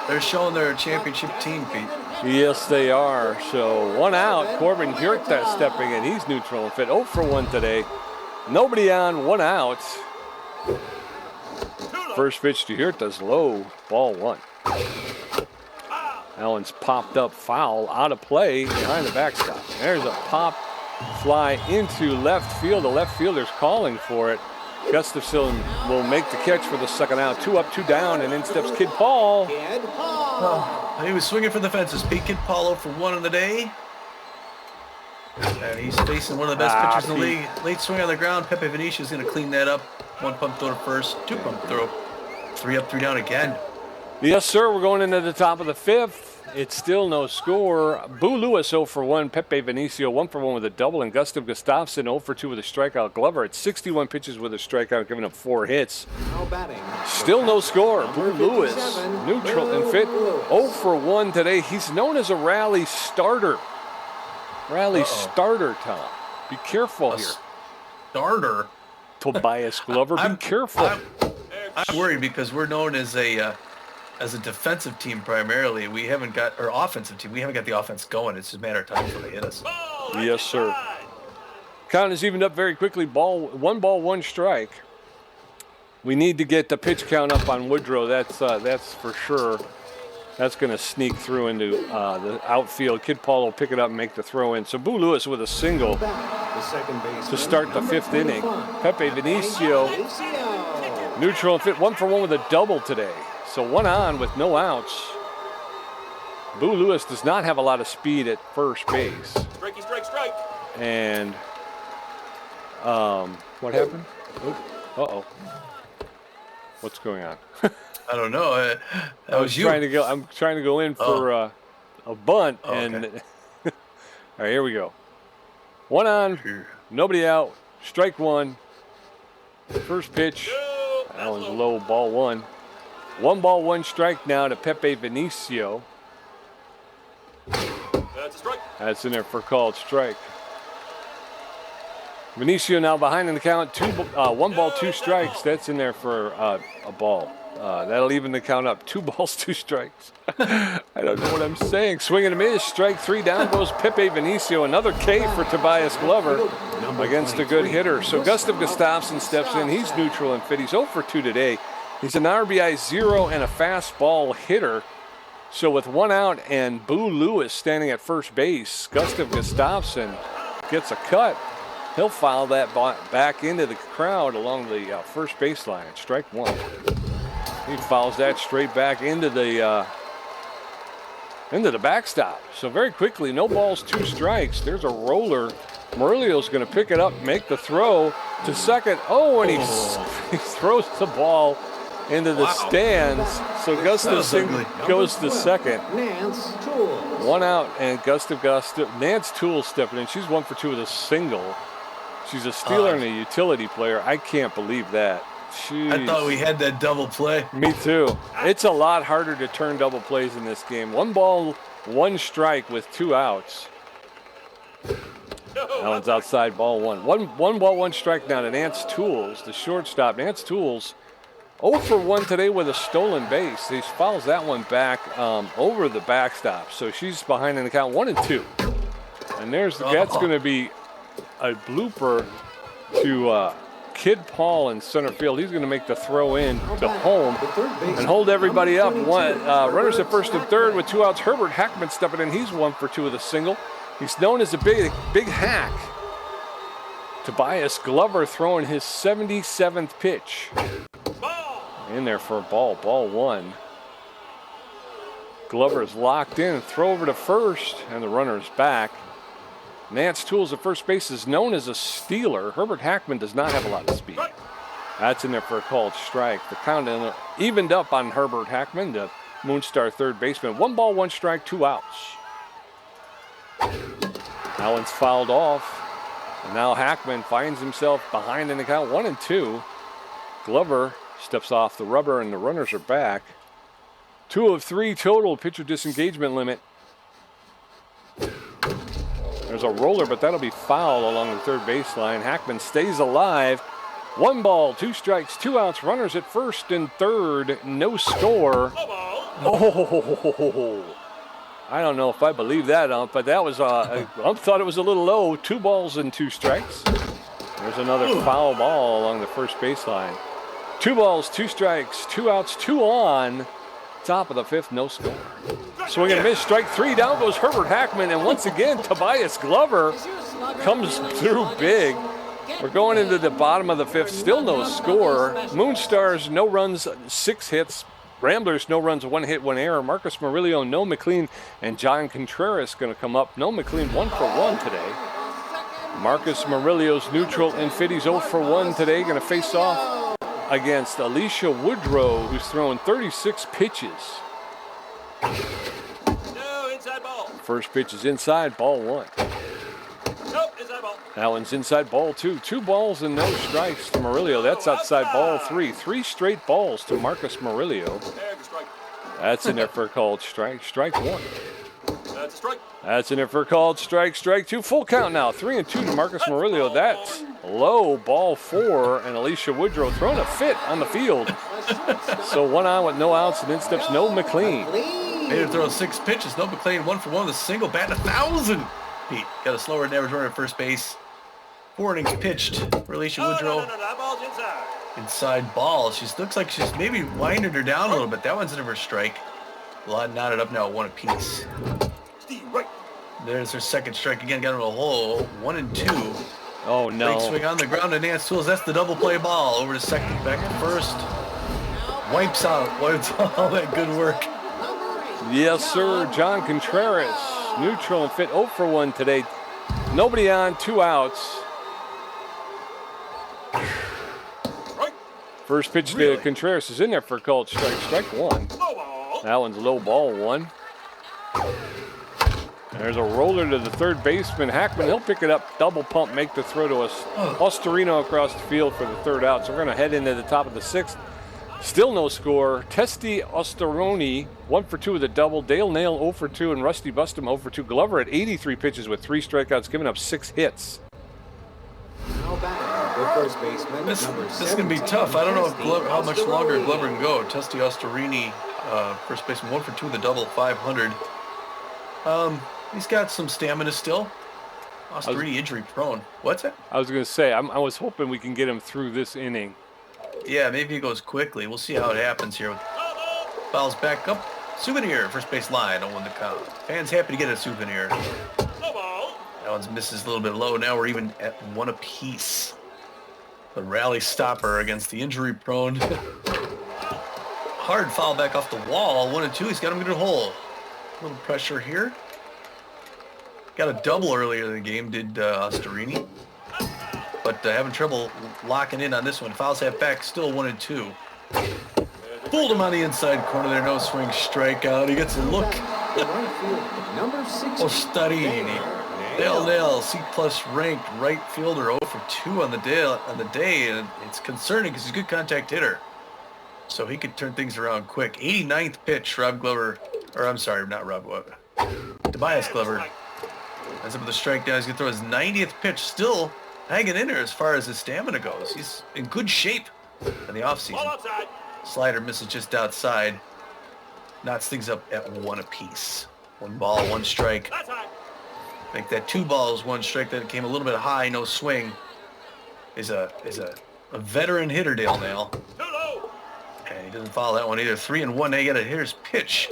they're showing their championship team, Pete. Yes, they are. So 1 out. Corbin Huerta stepping in. He's neutral and fit. 0 for 1 today. Nobody on, 1 out. First pitch to Huerta's low, ball 1. That one's popped up foul, out of play behind the backstop. There's a pop fly into left field. The left fielder's calling for it. Gustafson will make the catch for the second out. 2 up, 2 down, and in steps Kid Paul. He was swinging for the fences. Pete Kid Paulo for 1 on the day. And he's facing one of the best pitchers in the league. Late swing on the ground. Pepe Vinicio is going to clean that up. 1 pump throw to first, 2 pump throw. 3 up, 3 down again. Yes, sir. We're going into the top of the 5th. It's still no score. Boo Lewis 0 for 1. Pepe Vinicio 1 for 1 with a double. And Gustav Gustafsson 0 for 2 with a strikeout. Glover at 61 pitches with a strikeout, giving up 4 hits. Now batting. Still no score. Boo Lewis, 57, neutral and fit. 0 for 1 today. He's known as a rally starter. Starter, Tom. Be careful here. Starter? Tobias Glover, be careful. I'm worried because we're known as a defensive team primarily. We haven't got our offensive team. We haven't got the offense going. It's just a matter of time until they hit us. Yes, sir. Count is evened up very quickly. 1 ball, 1 strike. We need to get the pitch count up on Woodrow. That's for sure. That's going to sneak through into the outfield. Kid Paul will pick it up and make the throw in. So Boo Lewis with a single to start the 5th inning. Pepe Vinicio, neutral and fit. 1 for 1 with a double today. So 1 on with no outs. Boo Lewis does not have a lot of speed at first base. Strikey, strike. And what happened? Uh-oh. What's going on? I don't know. That was you. I'm trying to go in for a bunt, okay. and all right, here we go. 1 on, nobody out. Strike 1. First pitch. That one's low. Ball 1. 1 ball, 1 strike now to Pepe Vinicio. That's a strike. That's in there for a called strike. Vinicio now behind in the count. 1 ball, 2 strikes. That's in there for a ball. That'll even the count up. 2 balls, 2 strikes. I don't know what I'm saying. Swing and a miss. Strike 3. Down goes Pepe Vinicio. Another K for Tobias Glover against a good hitter. So Gustav Gustafsson steps in. He's neutral and fit. He's 0 for 2 today. He's an RBI 0 and a fastball hitter. So with 1 out and Boo Lewis standing at first base, Gustav Gustafsson gets a cut. He'll foul that back into the crowd along the first baseline. Strike 1. He fouls that straight back into the backstop. So very quickly, no balls, 2 strikes. There's a roller. Murillo's going to pick it up, make the throw to second. Oh, and he throws the ball into the stands. So Gustafson goes to second. Nance Tools. 1 out, and Nance Tools stepping in. She's 1 for 2 with a single. She's a stealer and a utility player. I can't believe that. Jeez. I thought we had that double play. Me too. It's a lot harder to turn double plays in this game. 1 ball, 1 strike with 2 outs. That one's outside, ball 1. One ball, 1 strike now to Nance Tools, the shortstop. Nance Tools 0 for 1 today with a stolen base. He fouls that one back over the backstop. So she's behind in the count 1 and 2. And that's going to be a blooper to Kid Paul in center field. He's going to make the throw in to home and hold everybody up. Runners at first and third with 2 outs. Herbert Hackman stepping in. He's 1 for 2 with a single. He's known as a big hack. Tobias Glover throwing his 77th pitch. In there for a ball. Ball 1. Glover is locked in. Throw over to first, and the runner is back. Nance Tools at first base is known as a stealer. Herbert Hackman does not have a lot of speed. That's in there for a called strike. The count evened up on Herbert Hackman, the Moonstar third baseman. 1 ball, 1 strike, 2 outs. That one's fouled off. And now Hackman finds himself behind in the count 1 and 2. Glover steps off the rubber and the runners are back. 2 of 3 total pitcher disengagement limit. There's a roller, but that'll be foul along the third baseline. Hackman stays alive. 1 ball, 2 strikes, 2 outs. Runners at first and third. No score. Oh, I don't know if I believe that, Ump, but that was, Ump thought it was a little low. 2 balls and 2 strikes. There's another foul ball along the first baseline. 2 balls, 2 strikes, 2 outs, 2 on. Top of the 5th, no score. Swing and miss, strike 3. Down goes Herbert Hackman, and once again, Tobias Glover comes through big. We're going into the bottom of the 5th, still no score. Moonstars, no runs, 6 hits. Ramblers, no runs, 1 hit, 1 error. Marcus Murillo, no McLean, and John Contreras going to come up. No McLean, 1 for 1 today. Marcus Murillo's neutral, and Fitty's 0 for 1 today. Going to face off against Alicia Woodrow, who's throwing 36 pitches. No, inside ball. First pitch is inside, ball 1. Nope, inside ball. That one's inside, ball 2. 2 balls and no strikes to Murillo. That's outside, ball 3. 3 straight balls to Marcus Murillo. There's a strike. That's in there for a called strike. Strike 1. That's a strike. That's in there for a called strike. Strike 2. Full count now. 3 and 2 to Marcus Murillo. That's low, ball 4. And Alicia Woodrow throwing a fit on the field. So 1 on with no outs, and in steps no McLean. Made her throw 6 pitches. No McLean, 1 for 1 with a single, batting 1,000. Pete got a slower than average runner at first base. 4 innings pitched for Alicia Woodrow. No, that ball's inside. Inside ball. She looks like she's maybe winding her down a little bit. That one's in her strike. A lot knotted up now at 1 apiece. Steve, right. There's her second strike again. Got her a hole. 1 and 2. Oh, Big no. swing on the ground to Nance Tools. That's the double play ball. Over to second, back to first. Wipes out all that good work. Yes, sir. John Contreras, neutral and fit 0 for 1 today. Nobody on, 2 outs. Right. First pitch to Contreras is in there for a called strike. Strike 1. Low ball. That one's low, ball 1. There's a roller to the third baseman. Hackman, he'll pick it up, double pump, make the throw to us. Ostorino across the field for the 3rd out. So we're going to head into the top of the 6th. Still no score. Testi Ostoroni, 1 for 2 with a double. Dale Nail, 0 for 2. And Rusty Bustum, 0 for 2. Glover at 83 pitches with 3 strikeouts, giving up 6 hits. Now batting the first baseman, This number is going to be 17, tough. I don't know if Testi how much longer Ostoroni. Glover can go. Testi Ostorini, first baseman, 1 for 2 with a double, 500. He's got some stamina still. Ostorini injury prone. What's that? I was going to say, I was hoping we can get him through this inning. Yeah, maybe he goes quickly. We'll see how it happens here. Fouls back up. Souvenir, first base line, 0-1 the count. Fans happy to get a souvenir. Low ball. That one's misses a little bit low. Now we're even at 1 apiece. The rally stopper against the injury prone. Hard foul back off the wall. 1 and 2. He's got him in a hole. A little pressure here. Got a double earlier in the game, did Ostorini. But having trouble locking in on this one. Fouls half back, still 1 and 2. Pulled him on the inside corner there. No swing, strikeout. He gets a look. The right field, number 6. Ostorini. Dale Nail, C+ ranked right fielder, 0 for 2 on the day, and it's concerning because he's a good contact hitter. So he could turn things around quick. 89th pitch, Rob Glover, or I'm sorry, not Rob Glover. Tobias Glover. Ends up with a strike down. He's going to throw his 90th pitch, still hanging in there as far as his stamina goes. He's in good shape in the Ball offseason. outside. Slider misses just outside. Knots things up at 1 apiece. 1 ball, 1 strike. That's high. I think that 2 balls, 1 strike that came a little bit high, no swing, is a veteran hitter, Dale Nail. Too low. And he doesn't follow that one either. 3 and 1. They got a hitter's pitch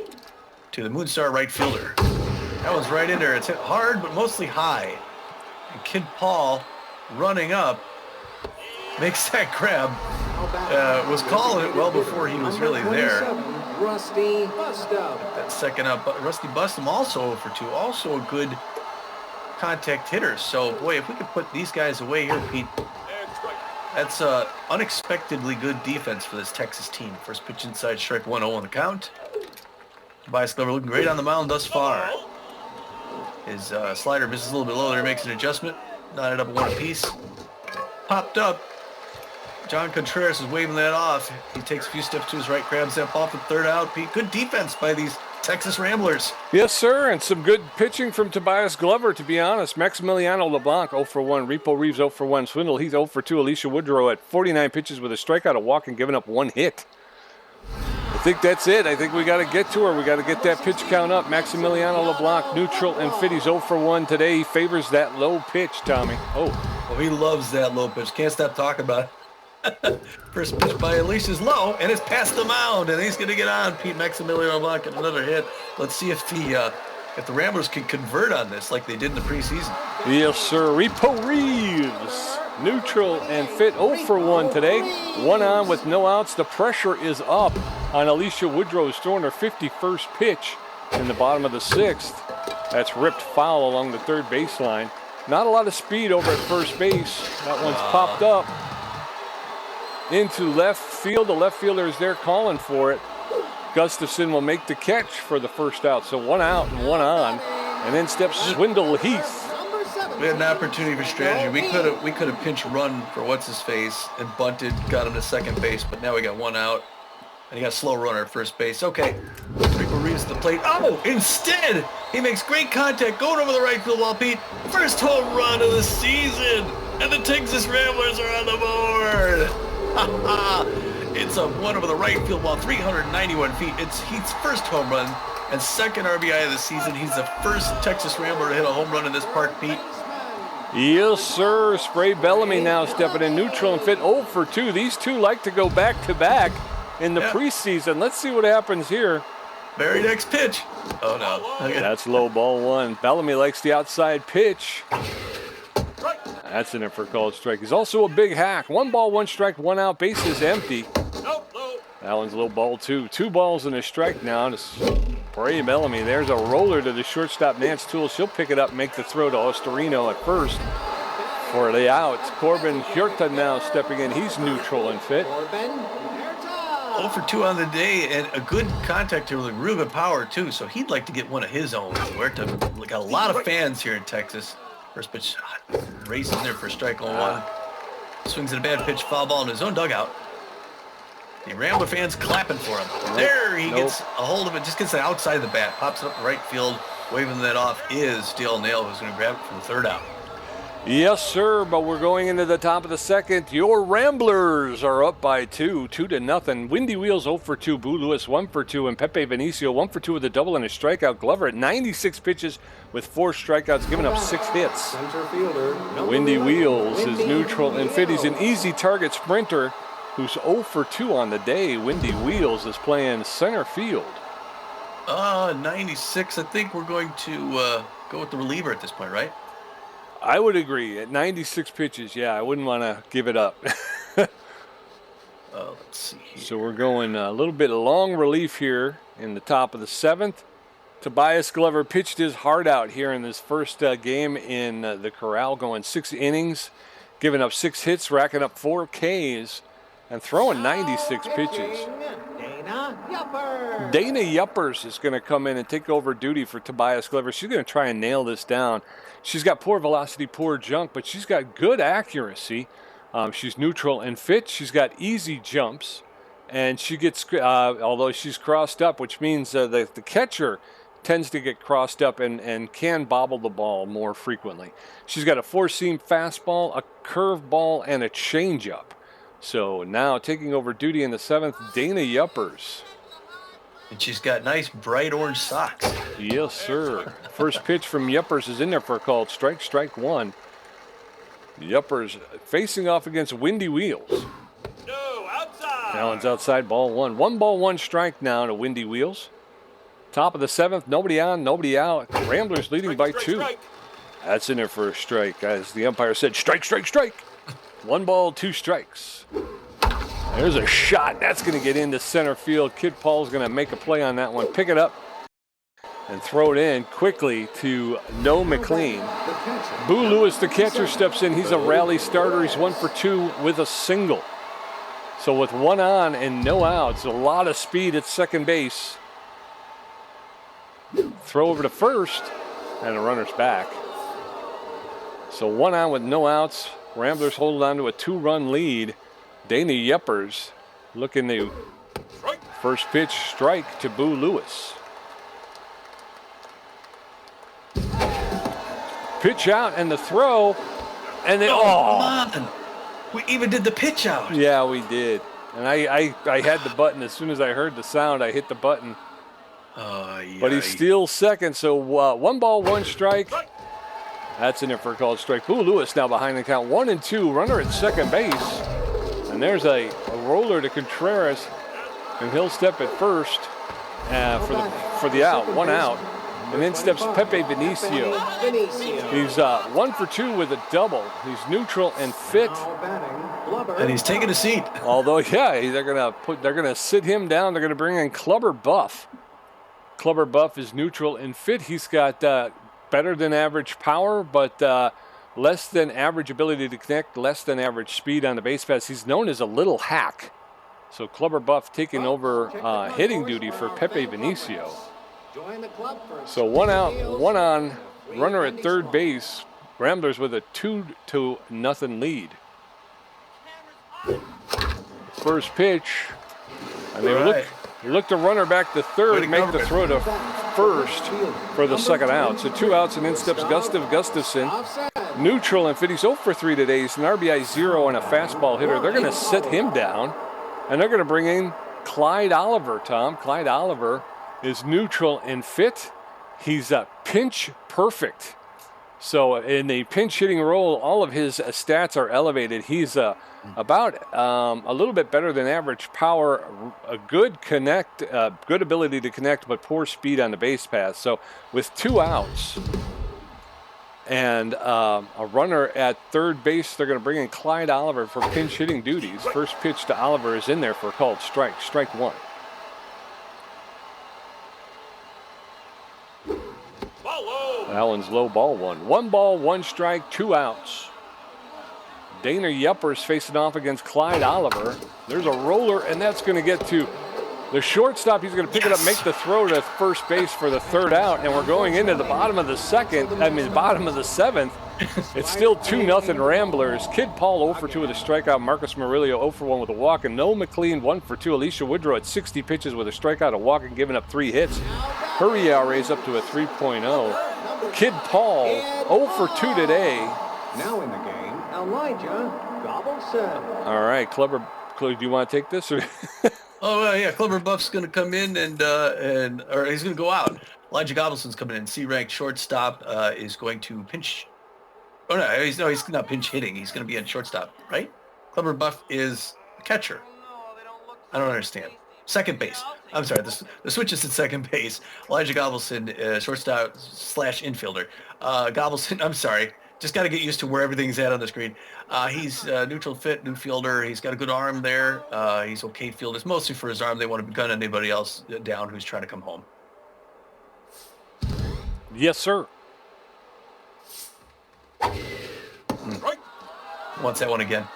to the Moonstar right fielder. That one's right in there. It's hit hard, but mostly high. And Kid Paul running up makes that grab. Was calling it well before he was really there. Rusty Bustum. That second up, Rusty Bustum also 0 for 2. Also a good contact hitter. So, boy, if we could put these guys away here, Pete, There's a strike. that's unexpectedly good defense for this Texas team. First pitch inside, strike 1-0 on the count. Tobias Glover looking great on the mound thus far. His slider misses a little bit low there, makes an adjustment. Knotted up at 1 apiece. Popped up. John Contreras is waving that off. He takes a few steps to his right, grabs that ball for third out. Pete, good defense by these Texas Ramblers. Yes, sir, and some good pitching from Tobias Glover, to be honest. Maximiliano LeBlanc 0 for 1. Repo Reeves 0 for 1. Swindle Heath 0 for 2. Alicia Woodrow at 49 pitches with a strikeout, a walk, and giving up 1 hit. I think that's it. I think we got to get to her. We got to get that pitch count up. Maximiliano LeBlanc, neutral and fit. He's 0 for 1 today. He favors that low pitch, Tommy. Oh, he loves that low pitch. Can't stop talking about it. First pitch by Alicia's low, and it's past the mound, and he's going to get on. Pete Maximiliano LeBlanc and another hit. Let's see if the Ramblers can convert on this like they did in the preseason. Yes, sir. Repo Reeves, neutral and fit, 0 for 1 today. 1 on with no outs. The pressure is up on Alicia Woodrow, who's throwing her 51st pitch in the bottom of the 6th. That's ripped foul along the third baseline. Not a lot of speed over at first base. That one's popped up into left field. The left fielder is there calling for it. Gustafson will make the catch for the first out. So 1 out and 1 on. And then steps Swindle Heath. We had an opportunity for strategy. We could have pinch run for what's his face and bunted, got him to second base, but now we got 1 out. And he got a slow runner at first base. Okay. Rico Reeves at the plate. Oh, instead, he makes great contact going over the right field wall, Pete. First home run of the season. And the Texas Ramblers are on the board. It's a one over the right field wall, 391 feet. It's Heath's first home run and second RBI of the season. He's the first Texas Rambler to hit a home run in this park, Pete. Yes, sir. Spray Bellamy now stepping in neutral and fit, 0 for 2. These two like to go back-to-back in the preseason. Let's see what happens here. Very next pitch. Oh, no. Okay. That's low, ball 1. Bellamy likes the outside pitch. That's in there for a called strike. He's also a big hack. 1 ball, 1 strike, 1 out. Base is empty. That one's low, ball 2. 2 balls and a strike now to Spray Bellamy. There's a roller to the shortstop, Nance Toole. She'll pick it up and make the throw to Ostorino at first for the out. Corbin Huerta now stepping in. He's neutral and fit. 0 for 2 on the day, and a good contact here with real good power, too. So he'd like to get one of his own. Huerta got a lot of fans here in Texas. First pitch, races there for strike on 1. Swings at a bad pitch, foul ball in his own dugout. The Rambler fans clapping for him. There, he gets a hold of it, just gets it outside the bat, pops it up the right field, waving that off is Dale Nail, who's going to grab it for the third out. Yes, sir, but we're going into the top of the second. Your Ramblers are up by 2 to nothing. Windy Wheels 0 for 2. Boo Lewis 1 for 2. And Pepe Venicio 1 for 2 with a double and a strikeout. Glover at 96 pitches with 4 strikeouts, giving up 6 hits. Center fielder, Windy Wheels is neutral and fit. He's an easy target sprinter who's 0 for 2 on the day. Windy Wheels is playing center field. 96. I think we're going to go with the reliever at this point, right? I would agree. At 96 pitches, yeah, I wouldn't want to give it up. Let's see here. So we're going a little bit long relief here in the top of the 7th. Tobias Glover pitched his heart out here in this first game in the Corral, going 6 innings, giving up 6 hits, racking up 4 Ks, and throwing 96 pitches. Dana Yuppers is going to come in and take over duty for Tobias Glover. She's going to try and nail this down. She's got poor velocity, poor junk, but she's got good accuracy. She's neutral and fit. She's got easy jumps, and she gets, although she's crossed up, which means the catcher tends to get crossed up and can bobble the ball more frequently. She's got a 4-seam fastball, a curve ball, and a changeup. So now taking over duty in the 7th, Dana Yuppers. And she's got nice bright orange socks. Yes, sir. First pitch from Yuppers is in there for a called strike, strike 1. Yuppers facing off against Windy Wheels. No, outside. That one's outside, ball 1. 1 ball, 1 strike now to Windy Wheels. Top of the 7th, nobody on, nobody out. Ramblers leading by 2. That's in there for a strike. As the umpire said, strike, strike, strike. 1 ball, 2 strikes. There's a shot. That's going to get into center field. Kid Paul's going to make a play on that one. Pick it up and throw it in quickly to No McLean. Boo Lewis, the catcher, steps in. He's a rally starter. He's 1 for 2 with a single. So with 1 on and no outs, a lot of speed at second base. Throw over to first, and the runner's back. So 1 on with no outs. Ramblers hold on to a 2-run lead. Dana Yepers looking to first pitch strike to Boo Lewis. Pitch out and the throw. And then, Come on. We even did the pitch out. Yeah, we did. And I had the button. As soon as I heard the sound, I hit the button. But he steals second, so 1 ball, 1 strike. That's in there for a called strike. Boo Lewis now behind the count. 1-2, runner at second base. And there's a roller to Contreras, and he'll step at first for the out, 1 out. And then steps Pepe Benicio. He's 1 for 2 with a double. He's neutral and fit. And he's taking a seat. Although, yeah, they're gonna sit him down. They're gonna bring in Clubber Buff. Clubber Buff is neutral and fit. He's got better than average power, but less than average ability to connect, less than average speed on the base pass. He's known as a little hack. So Clubber Buff taking over hitting duty for Pepe Benicio. So 1 out, 1 on, runner at third base. Ramblers with a 2-0 lead. First pitch, and they look to runner back to third, make the throw to first for the second out. So 2 outs, and in steps Gustav Gustafsson, neutral and fit. He's 0 for 3 today. He's an RBI 0 and a fastball hitter. They're going to sit him down, and they're going to bring in Clyde Oliver, Tom. Clyde Oliver is neutral and fit. He's pinch perfect. So in the pinch hitting role, all of his stats are elevated. He's about a little bit better than average power, a good good ability to connect, but poor speed on the base pass. So with 2 outs and a runner at third base, they're going to bring in Clyde Oliver for pinch hitting duties. First pitch to Oliver is in there for a called strike, strike 1. Allen's low, ball 1. 1 ball, 1 strike, 2 outs. Dana Yepers facing off against Clyde Oliver. There's a roller, and that's going to get to the shortstop. He's going to pick it up, make the throw to first base for the 3rd out, and we're going into the bottom of the 7th. It's still 2-0 Ramblers. Kid Paul 0 for 2 with a strikeout. Marcus Murillo 0 for 1 with a walk, and Noah McLean 1 for 2. Alicia Woodrow at 60 pitches with a strikeout, a walk, and giving up 3 hits. Her ERA is up to a 3.0. Kid Paul 0 for 2 today. Now in the game, Elijah Gobbleson. All right, Clubber, do you want to take this? Or Yeah, Clubber Buff's going to come in or he's going to go out. Elijah Gobbleson's coming in. C-ranked shortstop is going to pinch. Oh no, he's not pinch hitting. He's going to be in shortstop, right? Clubber Buff is a catcher. I don't understand. Second base. I'm sorry, the switch is at second base. Elijah Gobbleson, shortstop / infielder. Gobbleson, I'm sorry. Just got to get used to where everything's at on the screen. He's neutral fit, new fielder. He's got a good arm there. He's okay fielder. It's mostly for his arm. They want to gun anybody else down who's trying to come home. Yes, sir. Wants that one again.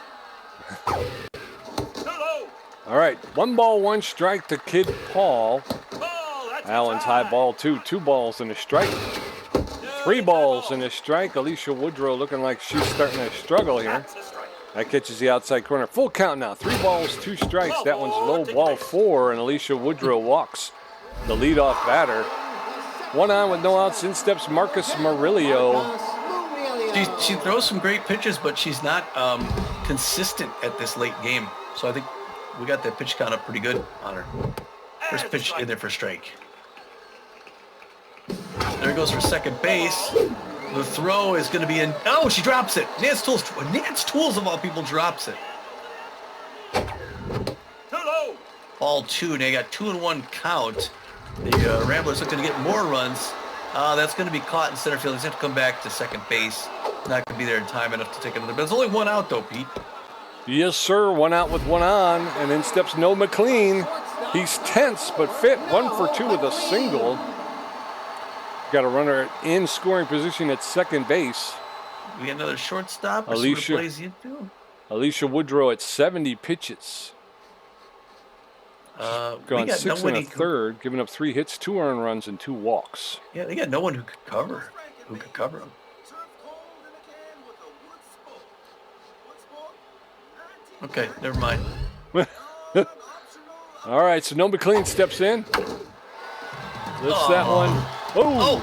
All right, 1 ball, 1 strike to Kid Paul. Allen's high ball 2, 2 balls and a strike. 3 balls and a strike. Alicia Woodrow looking like she's starting to struggle here. That catches the outside corner. Full count now. 3 balls, 2 strikes. That one's low, ball 4, and Alicia Woodrow walks the leadoff batter. 1 on with no outs. In steps Marcus Murillo. She throws some great pitches, but she's not consistent at this late game. So I think we got that pitch count up pretty good on her. First pitch in there for strike. There he goes for second base. The throw is going to be in. Oh, she drops it. Nance Tools of all people drops it. Ball 2. And they got 2-1 count. The Ramblers looking to get more runs. That's going to be caught in center field. He's going to come back to second base. Not going to be there in time enough to take another. But it's only 1 out though, Pete. Yes, sir. 1 out with 1 on, and then steps Noah McLean. He's tense but fit. 1 for 2 with a single. Got a runner in scoring position at second base. We got another shortstop. Alicia Woodrow at 70 pitches. Gone 6 1/3, giving up 3 hits, 2 earned runs, and 2 walks. Yeah, they got no one who could cover. Who could cover him? Okay, never mind. All right, so no McLean steps in. Lifts that one. Oh,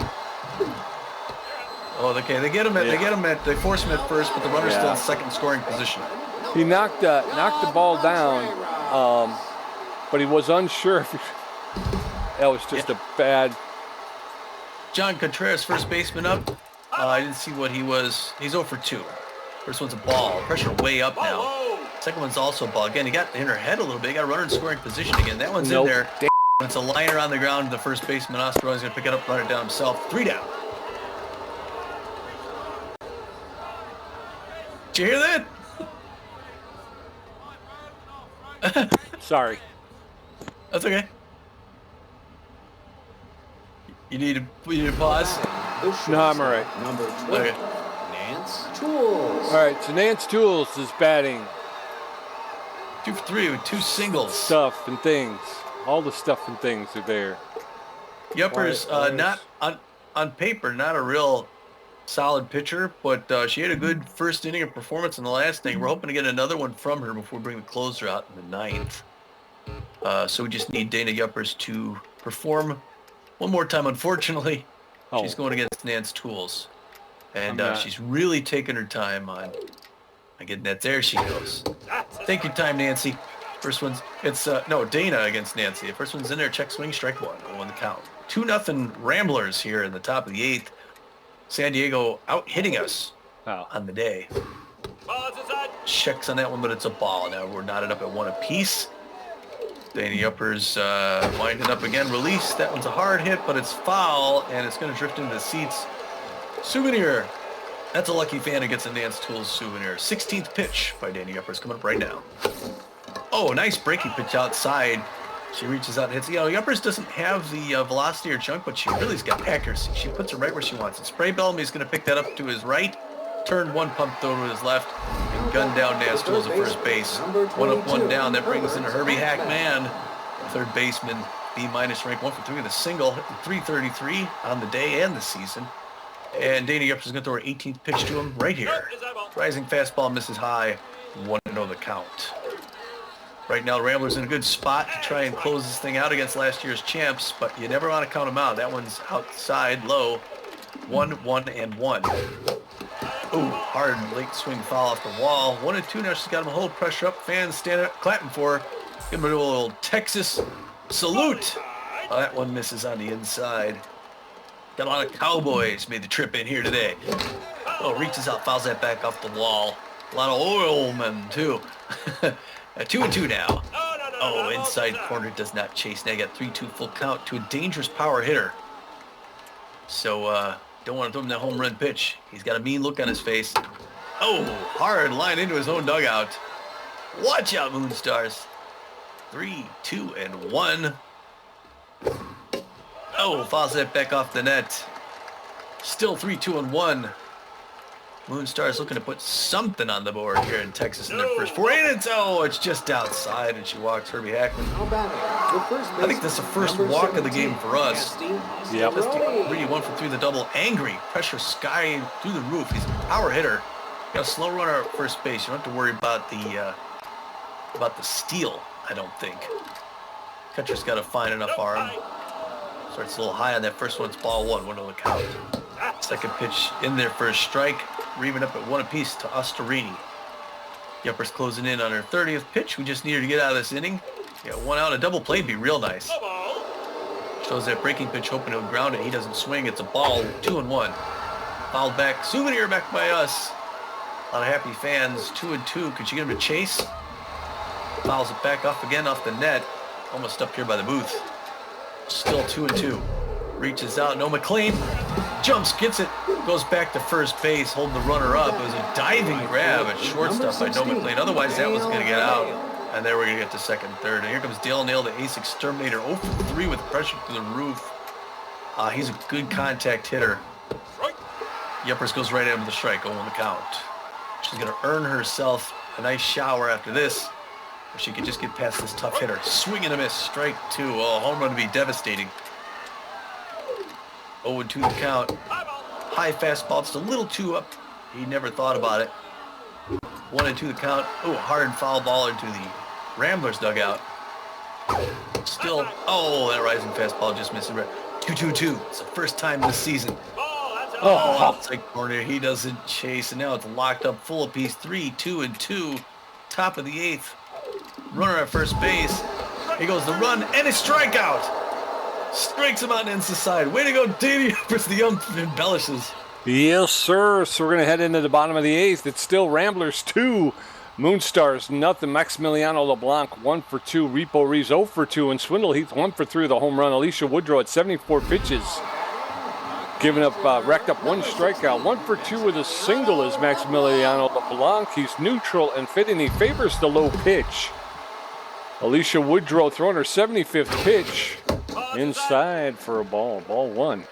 okay. They get him at. Yeah. They get him at. They force him at first, but the runner's still in second scoring position. He knocked the ball down, but he was unsure if that was just a bad. John Contreras, first baseman up. I didn't see what he was. He's 0 for 2. First one's a ball. Pressure way up now. Second one's also a ball. Again, he got in her head a little bit. He got a runner in scoring position again. That one's in there. It's a liner on the ground. The first baseman, Osterwell's going to pick it up, run it down himself. 3 down. Did you hear that? Sorry. That's okay. You need to pause? No, I'm all right. Number 12, Okay. Nance Tools. All right, so Nance Tools is batting 2 for 3 with 2 singles. stuff and things. All the stuff and things are there. Yuppers, not on paper, not a real solid pitcher, but she had a good first inning of performance in the last inning. We're hoping to get another one from her before we bring the closer out in the 9th. So we just need Dana Yuppers to perform one more time. Unfortunately, she's going against Nance Tools, and she's really taking her time on getting that. There she goes. Take your time, Nancy. First one's Dana against Nancy. The first one's in there. Check swing, strike 1. On the count. 2-0 Ramblers here in the top of the 8th. San Diego out hitting us on the day. Checks on that one, but it's a ball. Now we're knotted up at 1 apiece. Dana Yuppers winding up again. Release. That one's a hard hit, but it's foul, and it's going to drift into the seats. Souvenir. That's a lucky fan who gets a Nance Tools souvenir. 16th pitch by Dana Yuppers coming up right now. Oh, nice breaking pitch outside. She reaches out and hits. Yuppers doesn't have the velocity or chunk, but she really's got accuracy. She puts it right where she wants it. Spray Bellamy's going to pick that up to his right. Turn one, pump throw to his left, and gun down Nance Tools at first base. 1 up, 1 down. That brings in Herbie Hackman, third baseman, B- rank 1 for 3 with a single, hitting 333 on the day and the season. And Dana Yuppers is going to throw her 18th pitch to him right here. Rising fastball misses high. 1-0 the count. Right now, the Ramblers in a good spot to try and close this thing out against last year's champs, but you never want to count them out. That one's outside, low. 1-1-1. Ooh, hard late swing foul off the wall. 1-2 now. She's got him a whole pressure up. Fans standing up, clapping for her. Give him a little Texas salute. Oh, that one misses on the inside. Got a lot of Cowboys made the trip in here today. Oh, reaches out, fouls that back off the wall. A lot of oilmen, too. 2-2 now. Oh, inside corner does not chase. Now you got 3-2 full count to a dangerous power hitter. So, don't want to throw him that home run pitch. He's got a mean look on his face. Oh, hard line into his own dugout. Watch out, Moonstars. 3-2-1. Oh, fouls that back off the net. Still 3-2-1. Moonstars looking to put something on the board here in Texas in their first 4. And it's just outside, and she walks Herbie Hackman. I think that's the first walk of the game for us. Yep. Just 1 for 3, the double. Angry. Pressure sky through the roof. He's a power hitter. Got a slow runner at first base. You don't have to worry about the steal, I don't think. Catcher's got a fine enough arm. Starts a little high on that first one. It's ball 1, 1 on the count. Second pitch in there for a strike. Reaving up at 1 apiece to Osterini. Yuppers closing in on her 30th pitch. We just needed to get out of this inning. Yeah, 1 out. A double play would be real nice. Shows that breaking pitch, hoping he'll ground it. He doesn't swing. It's a ball. 2-1. Fouled back. Souvenir back by us. A lot of happy fans. 2-2. Could you get him to chase? Fouls it back off again off the net. Almost up here by the booth. Still 2-2. Reaches out. No McLean. Jumps, gets it. Goes back to first base, holding the runner up. It was a diving grab at shortstop by No McLean. Otherwise, that was going to get out. And there we're going to get to second and third. And here comes Dale Nail, the ace exterminator. 0 for 3 with pressure through the roof. He's a good contact hitter. Yuppers goes right into the strike. 0 on the count. She's going to earn herself a nice shower after this. If she could just get past this tough hitter. Swing and a miss. Strike 2. Oh, home run would be devastating. 0-2 the count. High fastball. It's a little too up. He never thought about it. 1-2 the count. Oh, hard foul ball into the Ramblers dugout. Still, oh, that rising fastball just missing. 2-2-2. It's the first time this season. Ball, that's Oh, out. outside corner. He doesn't chase, and now it's locked up full apiece. 3-2-2. Top of the 8th. Runner at first base. He goes the run, and a strikeout. Strikes him on the inside side. Way to go, Davey. Versus the embellishes. Yes, sir. So we're going to head into the bottom of the 8th. It's still Ramblers 2, Moonstars nothing. Maximiliano LeBlanc 1 for 2. Repo Reeves 0 for 2. And Swindle Heath 1 for 3 with a home run. Alicia Woodrow at 74 pitches. Giving up, racked up 1 strikeout. 1 for 2 with a single is Maximiliano LeBlanc. He's neutral and fitting. He favors the low pitch. Alicia Woodrow throwing her 75th pitch. Inside for a ball. Ball 1.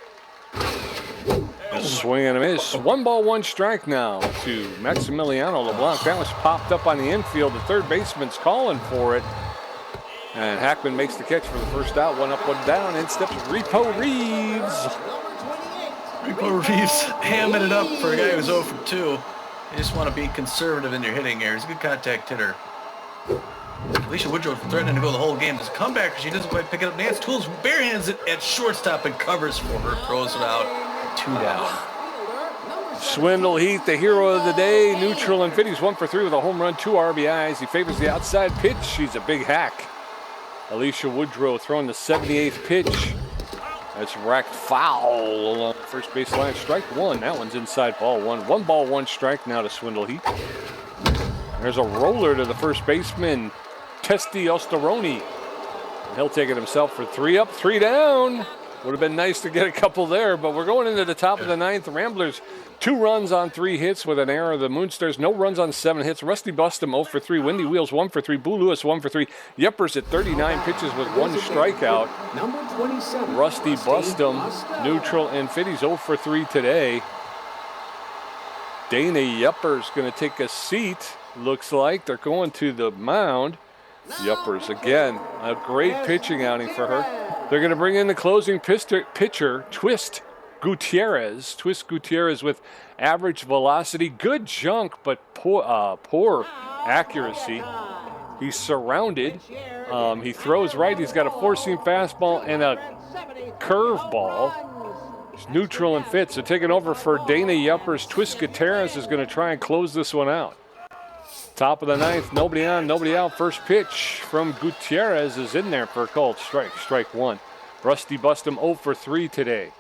A swing and a miss. 1 ball, 1 strike now to Maximiliano LeBlanc. That was popped up on the infield. The third baseman's calling for it. And Hackman makes the catch for the first out. 1 up, 1 down. In steps Repo Reeves. Repo Reeves hamming it up for a guy who's 0 for 2. You just want to be conservative in your hitting here. He's a good contact hitter. Alicia Woodrow threatening to go the whole game. Does a comeback, she doesn't quite pick it up. Nance Tools barehands it at shortstop and covers for her. Throws it out. 2 down. Swindle Heath, the hero of the day. Neutral and fit. He's 1 for 3 with a home run, 2 RBIs. He favors the outside pitch. He's a big hack. Alicia Woodrow throwing the 78th pitch. That's racked foul along the first baseline. Strike 1. That one's inside ball 1. 1 ball, 1 strike now to Swindle Heath. There's a roller to the first baseman, Testi Ostaroni. He'll take it himself for 3 up, 3 down. Would have been nice to get a couple there, but we're going into the top of the 9th. Ramblers, 2 runs on 3 hits with an error. The Moonstars, no runs on 7 hits. Rusty Bustum, 0 for 3. Windy Wheels, 1 for 3. Boo Lewis, 1 for 3. Yeppers at 39 pitches with 1 strikeout. Number 27. Rusty Bustum, neutral and fit. He's 0 for 3 today. Dana Yeppers going to take a seat. Looks like they're going to the mound. Yeppers again, a great pitching outing for her. They're going to bring in the closing pitcher, Twist Gutierrez. Twist Gutierrez with average velocity, good junk, but poor accuracy. He's surrounded. He throws right. He's got a 4-seam fastball and a curveball. He's neutral and fit. So taking over for Dana Yeppers, Twist Gutierrez is going to try and close this one out. Top of the 9th, nobody on, nobody out. First pitch from Gutierrez is in there for a called strike. Strike 1. Rusty Bustum 0 for 3 today.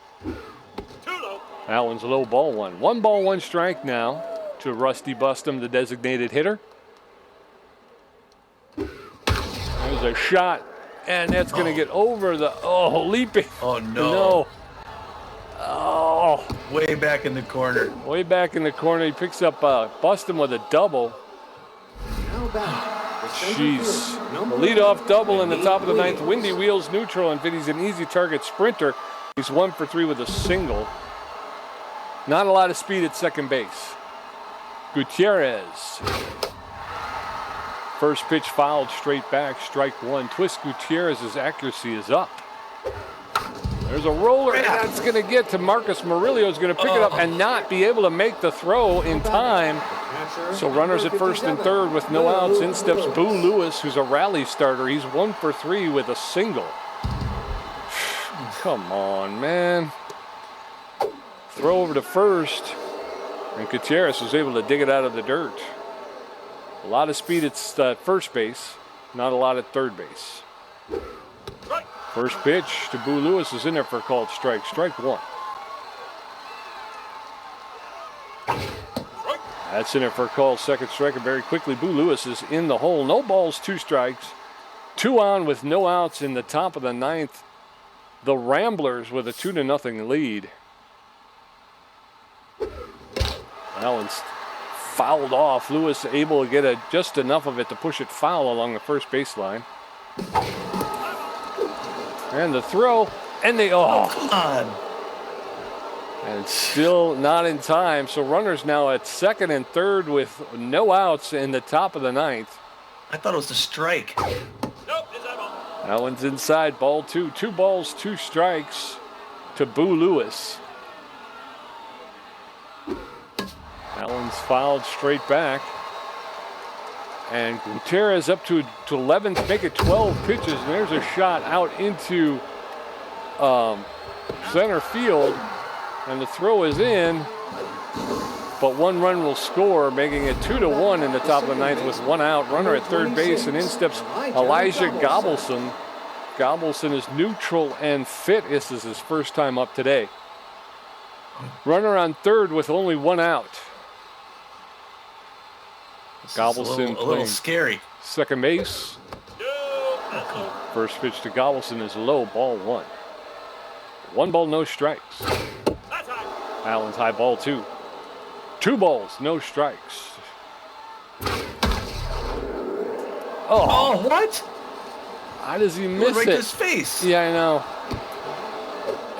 That one's low, ball 1. 1 ball, 1 strike now to Rusty Bustum, the designated hitter. There's a shot, and that's going to get over the, leaping. Oh, no. No. Oh. Way back in the corner. Way back in the corner. He picks up Bustum with a double. Jeez. The leadoff double in the top of the 9th. Windy Wheels neutral, and Vinny's an easy target sprinter. He's 1 for 3 with a single. Not a lot of speed at second base. Gutierrez. First pitch fouled straight back. Strike 1. Twist Gutierrez's accuracy is up. There's a roller, and that's going to get to Marcus Murillo. Is going to pick it up and not be able to make the throw in time. So runners at first and third with no outs. In steps Boo Lewis, who's a rally starter. He's 1 for 3 with a single. Come on, man. Throw over to first, and Gutierrez was able to dig it out of the dirt. A lot of speed at first base, not a lot at third base. First pitch to Boo Lewis is in there for a called strike. Strike 1. That's in there for a called second strike, and very quickly Boo Lewis is in the hole. No balls, 2 strikes. 2 on with no outs in the top of the 9th. The Ramblers with a 2-0 lead. That one's fouled off. Lewis able to get just enough of it to push it foul along the first baseline. And the throw, and come on. And still not in time. So runners now at second and third with no outs in the top of the 9th. I thought it was a strike. Nope, inside ball. That one's inside, ball 2. 2 balls, 2 strikes to Boo Lewis. That one's fouled straight back. And Gutierrez up to 11, make it 12 pitches, and there's a shot out into center field, and the throw is in, but 1 run will score, making it 2-1 in the top of the 9th with 1 out. Runner at third base, and in steps Elijah Gobelson. Gobelson is neutral and fit. This is his first time up today. Runner on third with only 1 out. Gobelson a little scary. Second base. First pitch to Gobelson is low, ball 1. 1 ball, no strikes. Allen's high, ball 2. 2 balls, no strikes. Oh, what? How does he miss right it? to his face. Yeah, I know.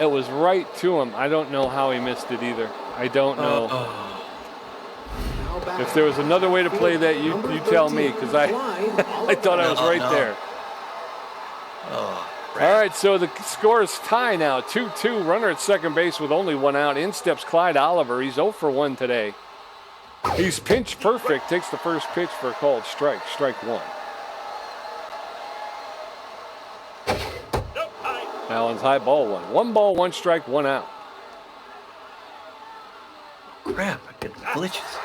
It was right to him. I don't know how he missed it either. I don't know. If there was another way to play that, you tell me, because I thought I was right there. Oh, all right, so the score is tie now, 2-2. Runner at second base with only 1 out. In steps Clyde Oliver. He's 0 for 1 today. He's pinch perfect. Takes the first pitch for a called strike. Strike 1. Allen's high, ball 1. 1 ball, 1 strike, 1 out. Crap, I get glitches.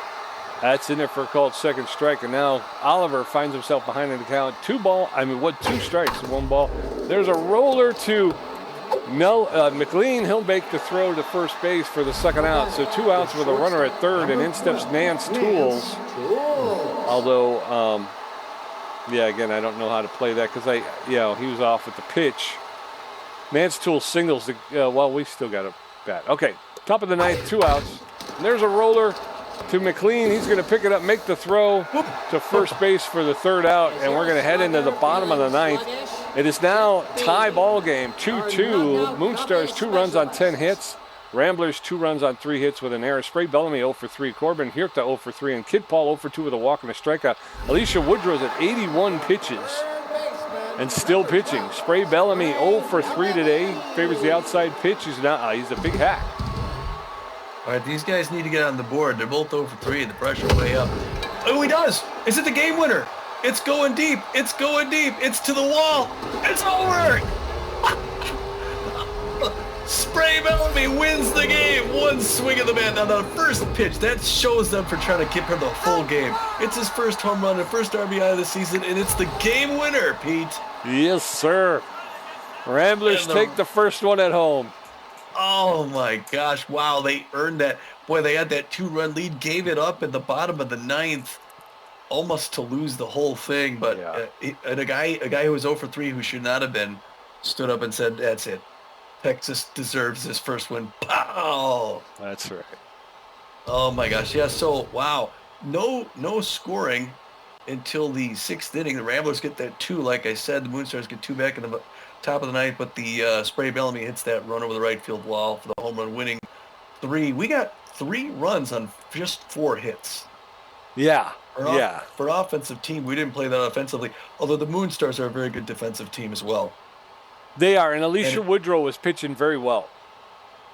That's in there for a called second strike, and now Oliver finds himself behind in the count. 2 strikes and 1 ball. There's a roller to McLean. He'll make the throw to first base for the second out. So 2 outs with a runner at third, and in steps Nance Tools. Although, yeah, again, I don't know how to play that because he was off with the pitch. Nance Tools singles. Well, we still got a bat. Okay, top of the 9th, 2 outs. And there's a roller to McLean. He's going to pick it up, make the throw to first base for the 3rd out, and we're going to head into the bottom of the 9th. It is now tie ball game, 2-2. Moonstars 2 runs on 10 hits. Ramblers 2 runs on 3 hits with an error. Spray Bellamy 0 for 3. Corbin Hirta 0 for 3. And Kid Paul 0 for 2 with a walk and a strikeout. Alicia Woodrow's at 81 pitches and still pitching. Spray Bellamy 0 for 3 today. Favors the outside pitch. He's a big hack. All right, these guys need to get on the board. They're both 0 for 3, and the pressure way up. Oh, he does. Is it the game winner? It's going deep. It's going deep. It's to the wall. It's over. Spray Bellamy wins the game. 1 swing of the bat. Now, the first pitch, that shows them for trying to keep her the full game. It's his first home run and first RBI of the season, and it's the game winner, Pete. Yes, sir. Ramblers take the first one at home. Oh, my gosh. Wow, they earned that. Boy, they had that 2-run lead, gave it up at the bottom of the 9th, almost to lose the whole thing. But and a guy who was 0 for 3, who should not have been, stood up and said, that's it. Texas deserves this first win. Pow! That's right. Oh, my gosh. Yeah, so, wow. No scoring until the 6th inning. The Ramblers get that 2, like I said. The Moonstars get 2 back in the top of the 9th, but the Spray Bellamy hits that run over the right field wall for the home run, winning 3. We got 3 runs on just 4 hits. Yeah, For an offensive team, we didn't play that offensively, although the Moonstars are a very good defensive team as well. They are, and Alicia Woodrow was pitching very well.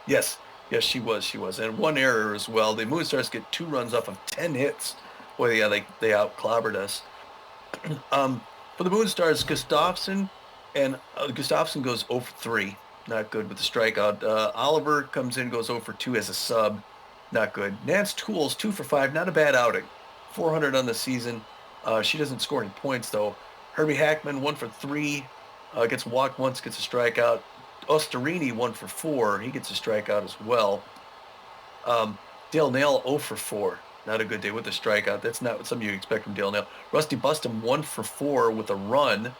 Yes, she was. And 1 error as well. The Moonstars get 2 runs off of 10 hits. Boy, yeah, they out-clobbered us. For the Moonstars, Gustafson goes 0 for 3. Not good with the strikeout. Oliver comes in, goes 0 for 2 as a sub. Not good. Nance Tools, 2 for 5. Not a bad outing. 400 on the season. She doesn't score any points, though. Herbie Hackman, 1 for 3. Gets walked once, gets a strikeout. Osterini, 1 for 4. He gets a strikeout as well. Dale Nail, 0 for 4. Not a good day with a strikeout. That's not something you expect from Dale Nail. Rusty Bustum, 1 for 4 with a run.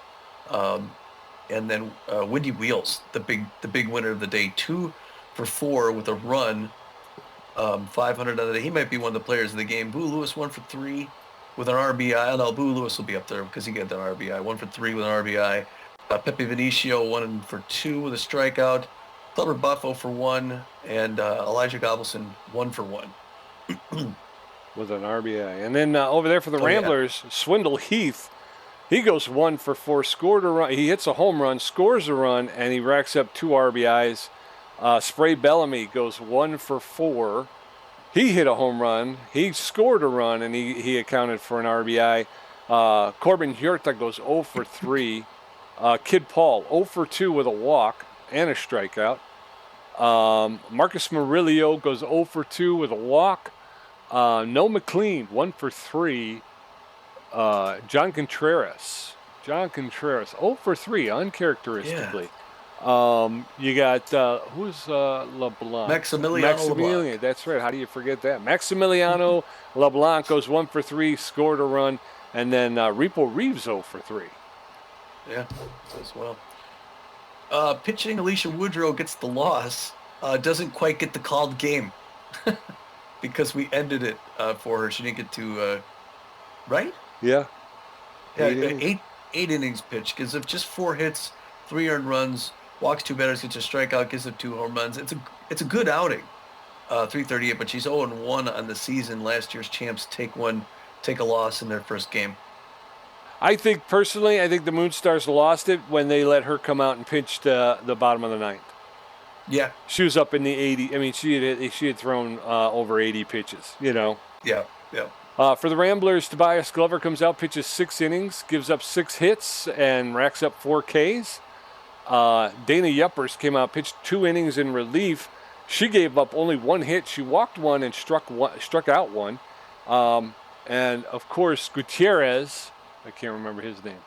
And then Windy Wheels, the big winner of the day, 2 for 4 with a run. 500 on the day. He might be one of the players of the game. Boo Lewis, 1 for 3 with an RBI. No, Boo Lewis will be up there because he got that RBI. 1 for 3 with an RBI. Pepe Vinicio, 1 for 2 with a strikeout. Clever Buff, 0 for 1. And Elijah Gobelson, 1 for 1. With an RBI. And then over there for the Ramblers, Swindle Heath, he goes 1 for 4, scored a run. He hits a home run, scores a run, and he racks up 2 RBIs. Spray Bellamy goes 1 for 4. He hit a home run. He scored a run, and he accounted for an RBI. Corbin Huerta goes 0 for 3. Kid Paul 0 for 2 with a walk and a strikeout. Marcus Murillo goes 0 for 2 with a walk. No McLean 1 for 3. John Contreras 0 for 3 uncharacteristically. You got who's LeBlanc? Maximiliano LeBlanc. That's right. How do you forget that? Maximiliano LeBlanc goes 1 for 3, scored a run, and then Repo Reeves 0 for 3. Yeah, as well. Pitching, Alicia Woodrow gets the loss. Doesn't quite get the called game because we ended it for her. She didn't get to right. Yeah. Eight innings pitched. Gives up just 4 hits, 3 earned runs. Walks 2 batters, gets a strikeout, gives up 2 home runs. It's a good outing. 338, but she's 0-1 on the season. Last year's champs take a loss in their first game. I think personally, the Moonstars lost it when they let her come out and pitch the bottom of the ninth. Yeah, she was up in the 80. I mean, she had thrown over 80 pitches. You know. Yeah. For the Ramblers, Tobias Glover comes out, pitches 6 innings, gives up 6 hits, and racks up 4 Ks. Dana Yuppers came out, pitched 2 innings in relief. She gave up only 1 hit. She walked 1 and struck out 1. And of course, Gutierrez, I can't remember his name.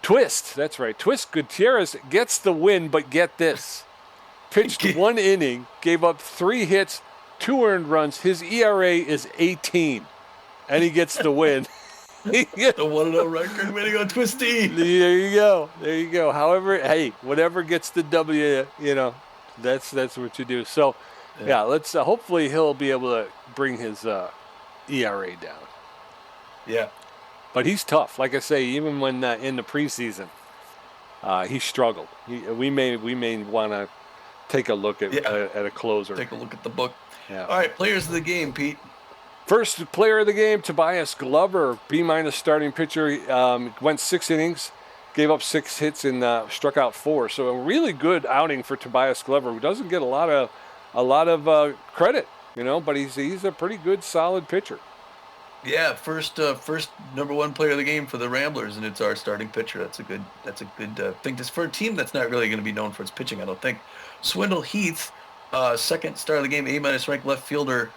Twist, that's right. Twist Gutierrez gets the win, but get this. Pitched 1 inning, gave up 3 hits, 2 earned runs. His ERA is 18, and he gets the win. The 1-0 record. Way to go, Twisty. There you go. However, hey, whatever gets the W, that's what you do. So, yeah, let's hopefully he'll be able to bring his ERA down. Yeah. But he's tough. Like I say, even when in the preseason, he struggled. We may want to take a look at a closer. Take a look at the book. Yeah. All right, players of the game, Pete. First player of the game, Tobias Glover, B- starting pitcher. Went 6 innings, gave up 6 hits and struck out 4. So a really good outing for Tobias Glover, who doesn't get a lot of credit, but he's a pretty good, solid pitcher. Yeah, first number 1 player of the game for the Ramblers, and it's our starting pitcher. That's a good thing. Just for a team that's not really going to be known for its pitching, I don't think. Swindle Heath, second star of the game, A- ranked left fielder.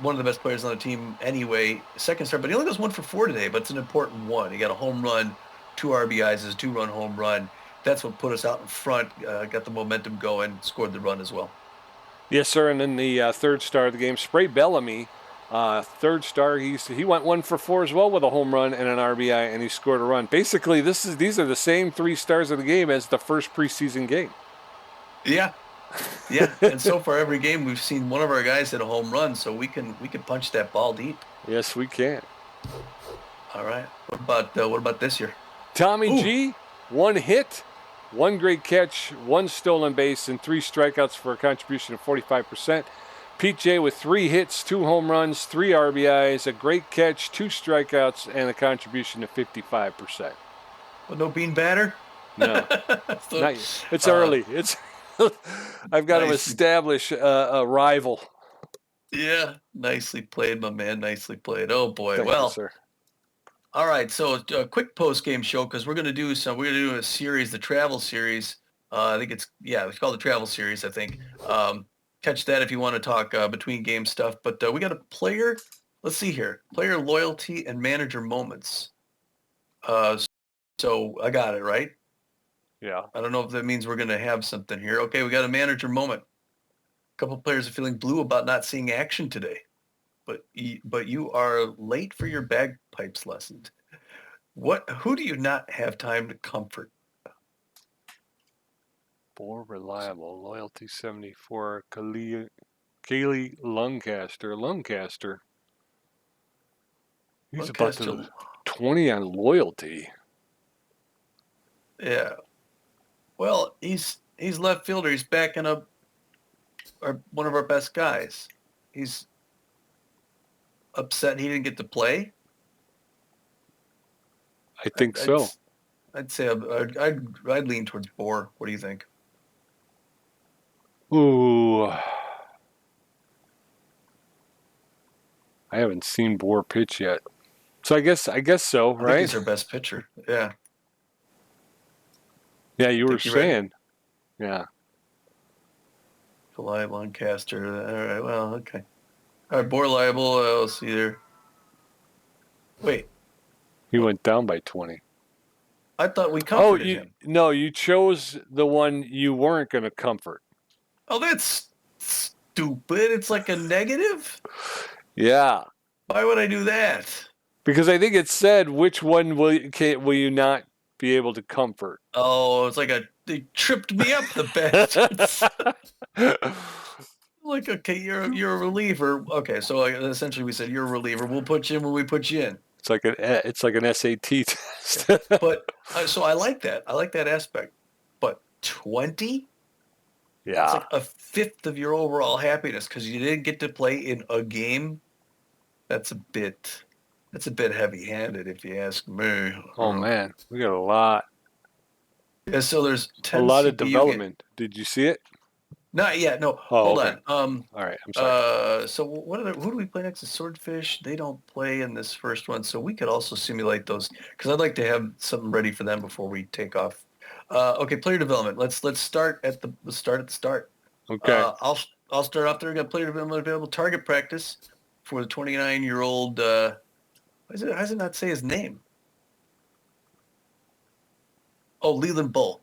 One of the best players on the team anyway. Second star, but he only goes 1 for 4 today, but it's an important one. He got a home run, 2 RBIs, his 2-run home run. That's what put us out in front, got the momentum going, scored the run as well. Yes, sir. And then the third star of the game, Spray Bellamy, third star. He went 1 for 4 as well with a home run and an RBI, and he scored a run. Basically, these are the same 3 stars of the game as the first preseason game. Yeah. And so far every game we've seen one of our guys hit a home run, so we can punch that ball deep. Yes, we can. All right. What about this year? Tommy G, 1 hit, 1 great catch, 1 stolen base, and 3 strikeouts for a contribution of 45%. Pete J with 3 hits, 2 home runs, 3 RBIs, a great catch, 2 strikeouts, and a contribution of 55%. Well, no bean batter? No. It's early. I've got to establish a rival. Yeah, nicely played, my man. Nicely played. Oh boy. Thank you, sir. All right. So a quick post-game show because we're going to do a series, the travel series. I think it's called the travel series. I think. Catch that if you want to talk between game stuff. But we got a player. Let's see here. Player loyalty and manager moments. So I got it right. Yeah. I don't know if that means we're going to have something here. Okay, we got a manager moment. A couple of players are feeling blue about not seeing action today, but you are late for your bagpipes lesson. Who do you not have time to comfort? More reliable, loyalty 74, Kaylee Luncaster. He's about to 20 on loyalty. Yeah. Well, he's left fielder. He's backing up one of our best guys. He's upset he didn't get to play. I think so. I'd say I'd lean towards Bohr. What do you think? Ooh. I haven't seen Bohr pitch yet. So I guess so, I think right? he's our best pitcher. Yeah. Yeah, you were Think you're ready? saying. Yeah. July Lancaster. All right. Well, okay. All right. More liable. I'll see there. Wait. He went down by 20. I thought we Oh, comforted him. no, you chose the one you weren't going to comfort. Oh, that's stupid. It's like a negative. Yeah. Why would I do that? Because I think it said which one will you not be able to comfort. Oh, it's like they tripped me up, the bastards. Like, okay, you're a reliever. Okay, so essentially we said you're a reliever. We'll put you in when we put you in. It's like an SAT test. But so I like that. I like that aspect. But 20? Yeah. It's like a fifth of your overall happiness because you didn't get to play in a game. That's a bit heavy-handed, if you ask me. Oh man, we got a lot. Yeah, so there's 10 a lot of CPU development. Did you see it? Not yet. No. Oh, Hold okay. on. All right. I'm sorry. So who do we play next? The Swordfish. They don't play in this first one, so we could also simulate those because I'd like to have something ready for them before we take off. Okay, player development. Let's start at the start. Okay. I'll start off there. We got player development available. Target practice for the 29-year-old. Why does it not say his name? Oh, Leland Bull.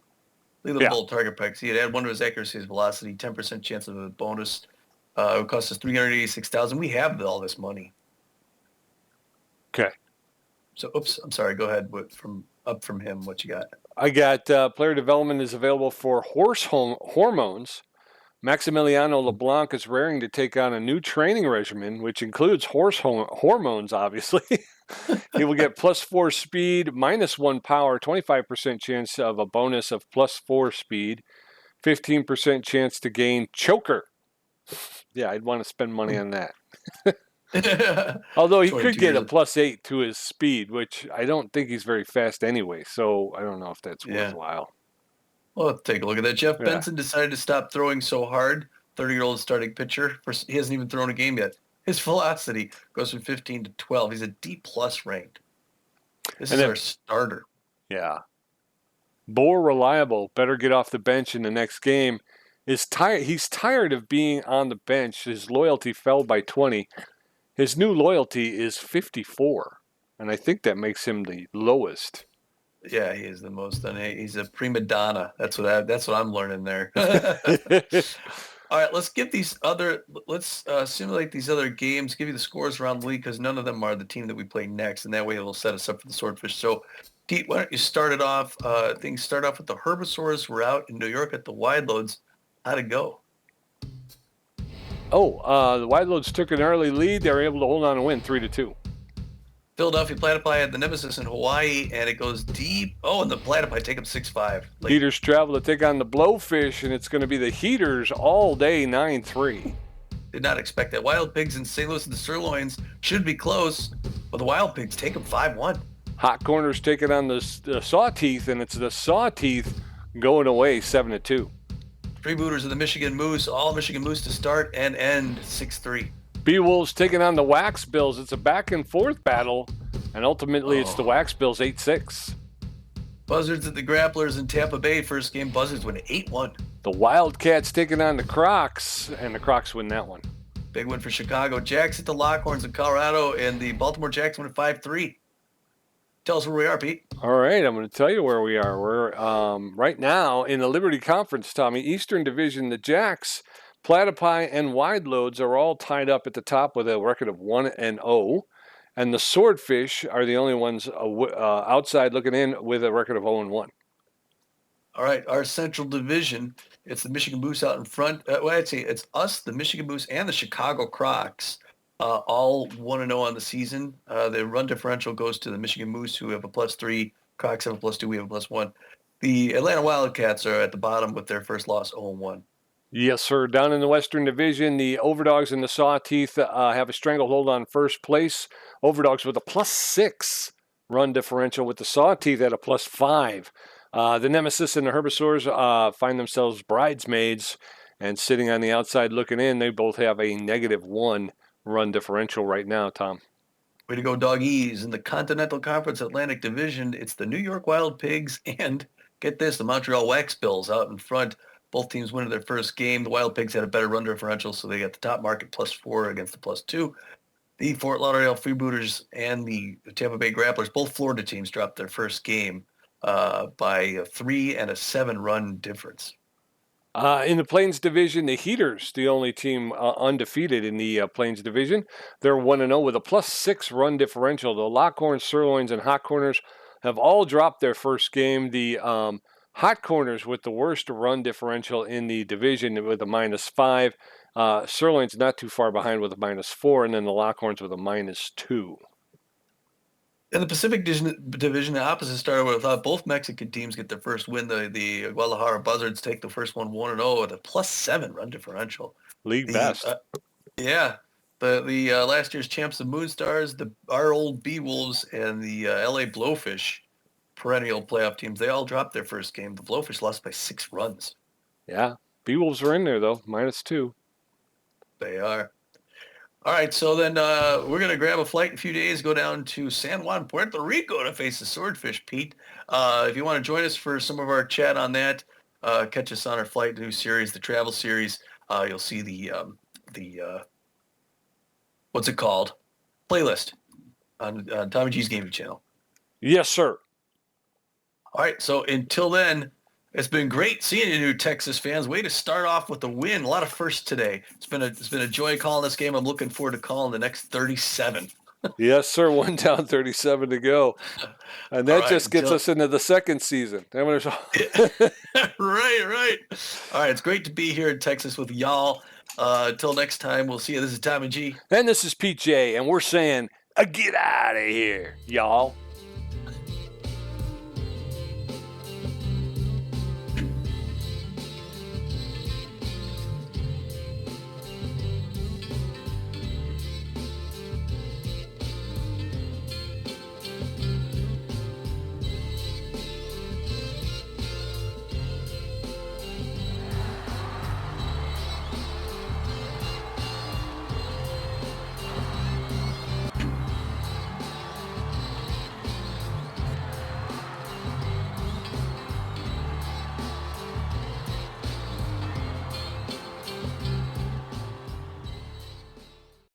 Leland Bull target practice. He had added one to his accuracy, his velocity, 10% chance of a bonus. It would cost us $386,000. We have all this money. Okay. So, oops, I'm sorry. Go ahead. From him, what you got? I got player development is available for horse hormones. Maximiliano LeBlanc is raring to take on a new training regimen, which includes horse hormones, obviously. He will get +4 speed, -1 power, 25% chance of a bonus of +4 speed, 15% chance to gain choker. Yeah, I'd want to spend money on that. Although he could get a +8 to his speed, which I don't think he's very fast anyway, so I don't know if that's worthwhile. Well, let's take a look at that. Jeff Benson decided to stop throwing so hard. 30-year-old starting pitcher. He hasn't even thrown a game yet. His velocity goes from 15 to 12. He's a D+ ranked. This is our starter. Yeah. More reliable. Better get off the bench in the next game. He's tired of being on the bench. His loyalty fell by 20. His new loyalty is 54. And I think that makes him the lowest. Yeah, he is the most. He's a prima donna. That's what I'm learning there. All right, let's simulate these other games. Give you the scores around the league because none of them are the team that we play next, and that way it'll set us up for the Swordfish. So, Pete, why don't you start it off? Things start off with the Herbisaurs. We're out in New York at the Wide Loads. How'd it go? The Wide Loads took an early lead. They were able to hold on and win 3-2. Philadelphia Platypi had the nemesis in Hawaii, and it goes deep. Oh, and the Platypi take them 6-5. Heaters travel to take on the Blowfish, and it's going to be the Heaters all day, 9-3. Did not expect that. Wild Pigs in St. Louis and the Sirloins should be close, but the Wild Pigs take them 5-1. Hot Corners taking on the Sawteeth, and it's the Sawteeth going away 7-2. Freebooters of the Michigan Moose, all Michigan Moose to start and end 6-3. Beewolves taking on the Wax Bills. It's a back and forth battle, and ultimately it's the Wax Bills 8-6. Buzzards at the Grapplers in Tampa Bay. First game, Buzzards win 8-1. The Wildcats taking on the Crocs, and the Crocs win that one. Big win for Chicago. Jacks at the Lockhorns in Colorado, and the Baltimore Jacks win 5-3. Tell us where we are, Pete. All right, I'm going to tell you where we are. We're right now in the Liberty Conference, Tommy. Eastern Division, the Jacks, Platypi, and Wide Loads are all tied up at the top with a record of 1-0. And the Swordfish are the only ones outside looking in with a record of 0-1. All right, our Central Division, it's the Michigan Moose out in front. I'd say it's us, the Michigan Moose, and the Chicago Crocs, all 1-0 on the season. The run differential goes to the Michigan Moose, who have a +3. Crocs have a +2. We have a +1. The Atlanta Wildcats are at the bottom with their first loss, 0-1. Yes, sir. Down in the Western Division, the Overdogs and the Sawteeth have a stranglehold on first place. Overdogs with a +6 run differential, with the Sawteeth at a +5. The Nemesis and the Herbisaurs find themselves bridesmaids and sitting on the outside looking in. They both have a -1 run differential right now, Tom. Way to go, doggies. In the Continental Conference Atlantic Division, it's the New York Wild Pigs and, get this, the Montreal Wax Bills out in front. Both teams winning their first game. The Wild Pigs had a better run differential, so they got the top market +4 against the +2. The Fort Lauderdale Freebooters and the Tampa Bay Grapplers, both Florida teams, dropped their first game by a 3 and a 7 run difference. In the Plains Division, the Heaters, the only team undefeated in the Plains Division. They're 1-0 with a +6 run differential. The Lockhorns, Sirloins, and Hot Corners have all dropped their first game. The Hot Corners with the worst run differential in the division with a -5. Sirloins not too far behind with a -4, and then the Lockhorns with a -2. In the Pacific Division, the opposite started with both Mexican teams get their first win. The Guadalajara Buzzards take the first one 1-0 with a +7 run differential. League best. Yeah. The last year's champs, the Moonstars, our old Beewolves, and the LA Blowfish, perennial playoff teams, they all dropped their first game. The Blowfish lost by 6 runs. Yeah. Beewolves are in there, though, -2. They are. All right, so then we're going to grab a flight in a few days, go down to San Juan, Puerto Rico to face the Swordfish, Pete. If you want to join us for some of our chat on that, catch us on our flight new series, the travel series. You'll see the what's it called? Playlist on Tommy G's Gaming channel. Yes, sir. All right, so until then, it's been great seeing you, new Texas fans. Way to start off with a win. A lot of firsts today. It's been a joy calling this game. I'm looking forward to calling the next 37. Yes, sir. 1 down, 37 to go. And that just gets us into the second season. Right. All right, it's great to be here in Texas with y'all. Until next time, we'll see you. This is Tommy G. And this is Pete J. And we're saying, get out of here, y'all.